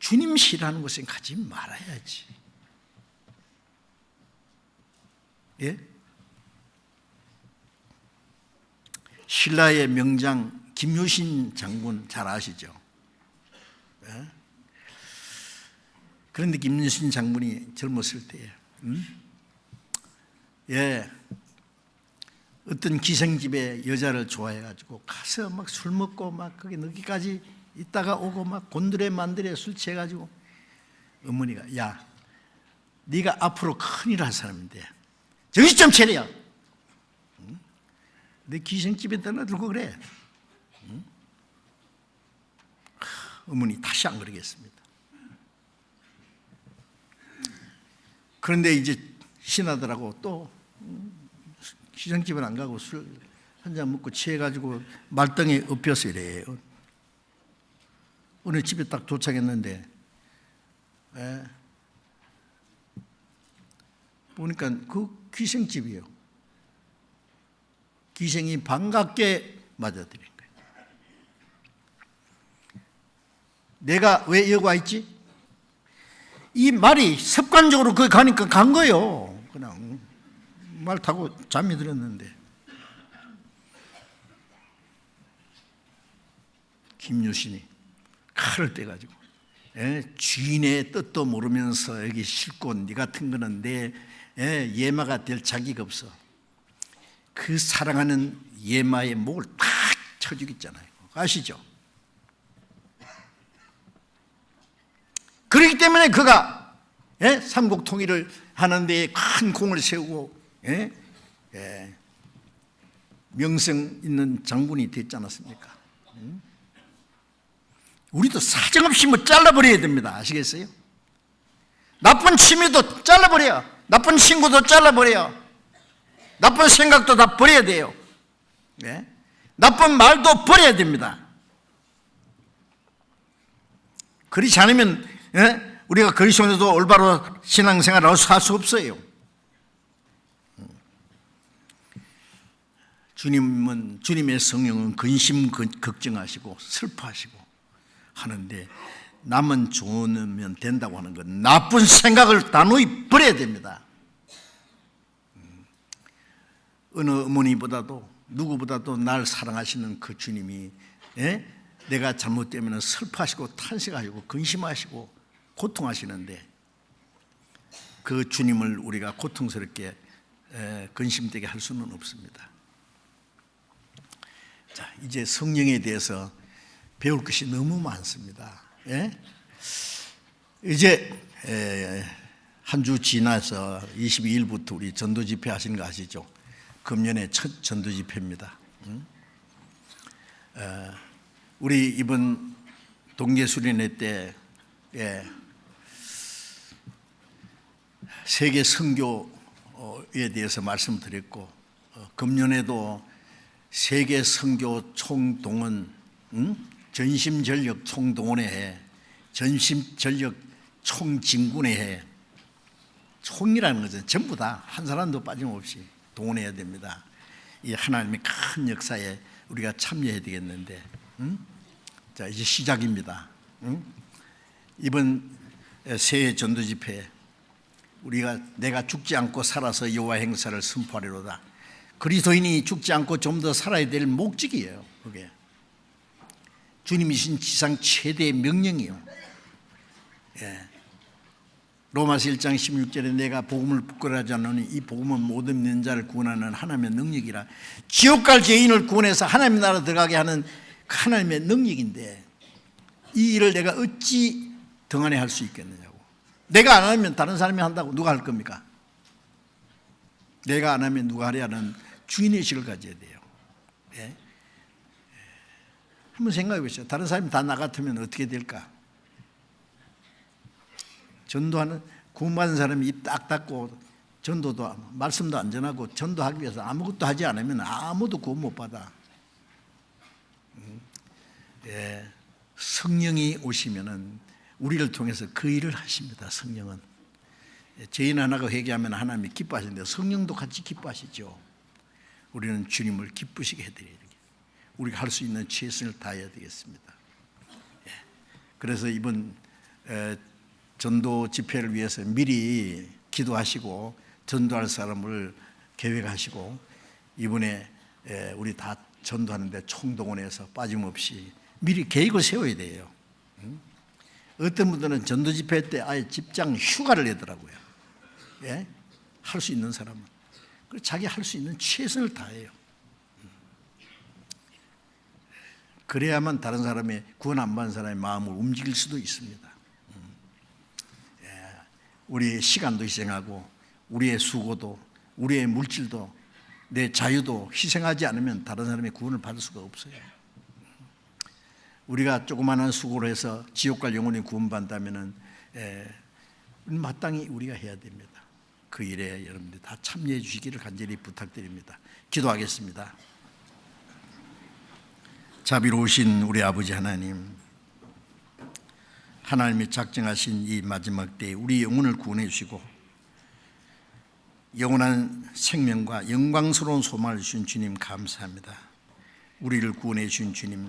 주님 싫어하는 곳에 가지 말아야지. 예? 신라의 명장 김유신 장군 잘 아시죠? 예? 그런데 김유신 장군이 젊었을 때에 어떤 기생집에 여자를 좋아해가지고 가서 막 술 먹고 막 거기 늦게까지 있다가 오고 막 곤드레 만드레 술 취해가지고 어머니가 야 네가 앞으로 큰일 할 사람인데 정신 좀 차려. 내 기생집에 떠나들고 그래. 어머니 다시 안 그러겠습니다. 그런데 이제 신하들하고 또 시장집은 안 가고 술 한잔 먹고 취해가지고 말덩이 엎여서 이래요. 어느 집에 딱 도착했는데 보니까 그 귀생집이에요. 귀생이 반갑게 맞아들인 거예요. 내가 왜 여기 와 있지? 이 말이 습관적으로 거기 가니까 간 거예요. 그냥 말 타고 잠이 들었는데 김유신이 칼을 떼가지고 주인의 뜻도 모르면서 여기 싣고 네 같은 거는 내 예마가 될 자기가 없어. 그 사랑하는 예마의 목을 탁 쳐 죽였잖아요. 아시죠? 그렇기 때문에 그가 삼국 통일을 하는 데 큰 공을 세우고 명성 있는 장군이 됐지 않았습니까? 우리도 사정없이 뭐 잘라버려야 됩니다. 아시겠어요? 나쁜 취미도 잘라버려. 나쁜 친구도 잘라버려. 나쁜 생각도 다 버려야 돼요. 나쁜 말도 버려야 됩니다. 그렇지 않으면 우리가 그리스도인도 올바로 신앙생활을 할 수 없어요. 주님은, 주님의 성령은 근심 걱정하시고 슬퍼하시고 하는데 남은 좋으면 된다고 하는 건 나쁜 생각을 단호히 버려야 됩니다. 어느 어머니보다도 누구보다도 날 사랑하시는 그 주님이 내가 잘못되면 슬퍼하시고 탄식하시고 근심하시고 고통하시는데 그 주님을 우리가 고통스럽게 근심되게 할 수는 없습니다. 자, 이제 성령에 대해서 배울 것이 너무 많습니다. 이제 한 주 지나서 22일부터 우리 전도 집회 하시는 거 아시죠? 금년에 첫 전도 집회입니다. 우리 이번 동계수련회 때 세계 선교에 대해서 말씀드렸고 금년에도 세계 선교 총동원 전심전력 총동원의 해, 전심전력 총진군의 해. 총이라는 것은 전부 다 한 사람도 빠짐없이 동원해야 됩니다. 이 하나님의 큰 역사에 우리가 참여해야 되겠는데 자, 이제 시작입니다. 이번 새해 전도 집회 우리가 내가 죽지 않고 살아서 여호와 행사를 선포하리로다. 그리스도인이 죽지 않고 좀 더 살아야 될 목적이에요. 그게 주님이신 지상 최대의 명령이에요. 로마서 1장 16절에 내가 복음을 부끄러워하지 않으니 이 복음은 모든 믿는 자를 구원하는 하나님의 능력이라. 지옥 갈 죄인을 구원해서 하나님 나라 들어가게 하는 하나님의 능력인데 이 일을 내가 어찌 등한히 할 수 있겠느냐고. 내가 안 하면 다른 사람이 한다고 누가 할 겁니까? 내가 안 하면 누가 하랴는 주인의식을 가져야 돼요. 한번 생각해 보세요. 다른 사람이 다 나 같으면 어떻게 될까? 전도하는 구원받은 사람이 입 딱 닫고 전도도 말씀도 안 전하고 전도하기 위해서 아무것도 하지 않으면 아무도 구원 못 받아. 성령이 오시면은 우리를 통해서 그 일을 하십니다. 성령은 죄인 하나가 회개하면 하나님이 기뻐하시는데 성령도 같이 기뻐하시죠. 우리는 주님을 기쁘시게 해드려야 돼요. 우리가 할 수 있는 최선을 다해야 되겠습니다. 그래서 이번 전도 집회를 위해서 미리 기도하시고 전도할 사람을 계획하시고 이번에 우리 다 전도하는데 총동원해서 빠짐없이 미리 계획을 세워야 돼요. 어떤 분들은 전도 집회 때 아예 직장 휴가를 내더라고요. 할 수 있는 사람은 자기 할 수 있는 최선을 다해요. 그래야만 다른 사람의 구원 안 받은 사람의 마음을 움직일 수도 있습니다. 우리의 시간도 희생하고 우리의 수고도 우리의 물질도 내 자유도 희생하지 않으면 다른 사람의 구원을 받을 수가 없어요. 우리가 조그마한 수고를 해서 지옥 갈 영혼이 구원받는다면 마땅히 우리가 해야 됩니다. 그 일에 여러분들 다 참여해 주시기를 간절히 부탁드립니다. 기도하겠습니다. 자비로우신 우리 아버지 하나님, 하나님이 작정하신 이 마지막 때에 우리 영혼을 구원해 주시고 영원한 생명과 영광스러운 소망을 주신 주님 감사합니다. 우리를 구원해 주신 주님,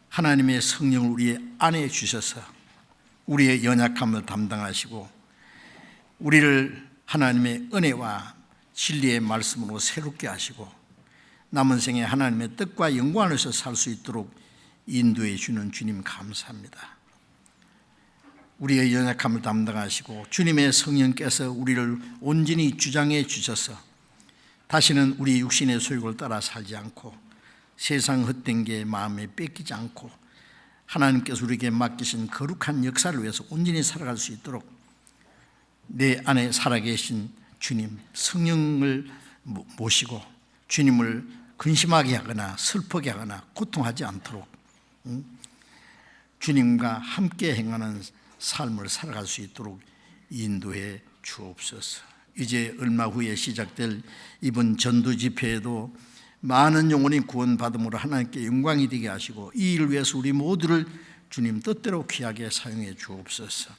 하나님의 성령을 우리 안에 주셔서 우리의 연약함을 담당하시고 우리를 하나님의 은혜와 진리의 말씀으로 새롭게 하시고 남은 생에 하나님의 뜻과 영광 안에서 살 수 있도록 인도해 주는 주님 감사합니다. 우리의 연약함을 담당하시고 주님의 성령께서 우리를 온전히 주장해 주셔서 다시는 우리 육신의 소욕을 따라 살지 않고 세상 헛된 게 마음에 뺏기지 않고 하나님께서 우리에게 맡기신 거룩한 역사를 위해서 온전히 살아갈 수 있도록 내 안에 살아계신 주님 성령을 모시고 주님을 근심하게 하거나 슬프게 하거나 고통하지 않도록 주님과 함께 행하는 삶을 살아갈 수 있도록 인도해 주옵소서. 이제 얼마 후에 시작될 이번 전도 집회에도 많은 영혼이 구원받음으로 하나님께 영광이 되게 하시고 이 일을 위해서 우리 모두를 주님 뜻대로 귀하게 사용해 주옵소서.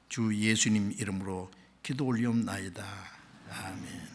주 예수님 이름으로 기도 올리옵나이다. 아멘.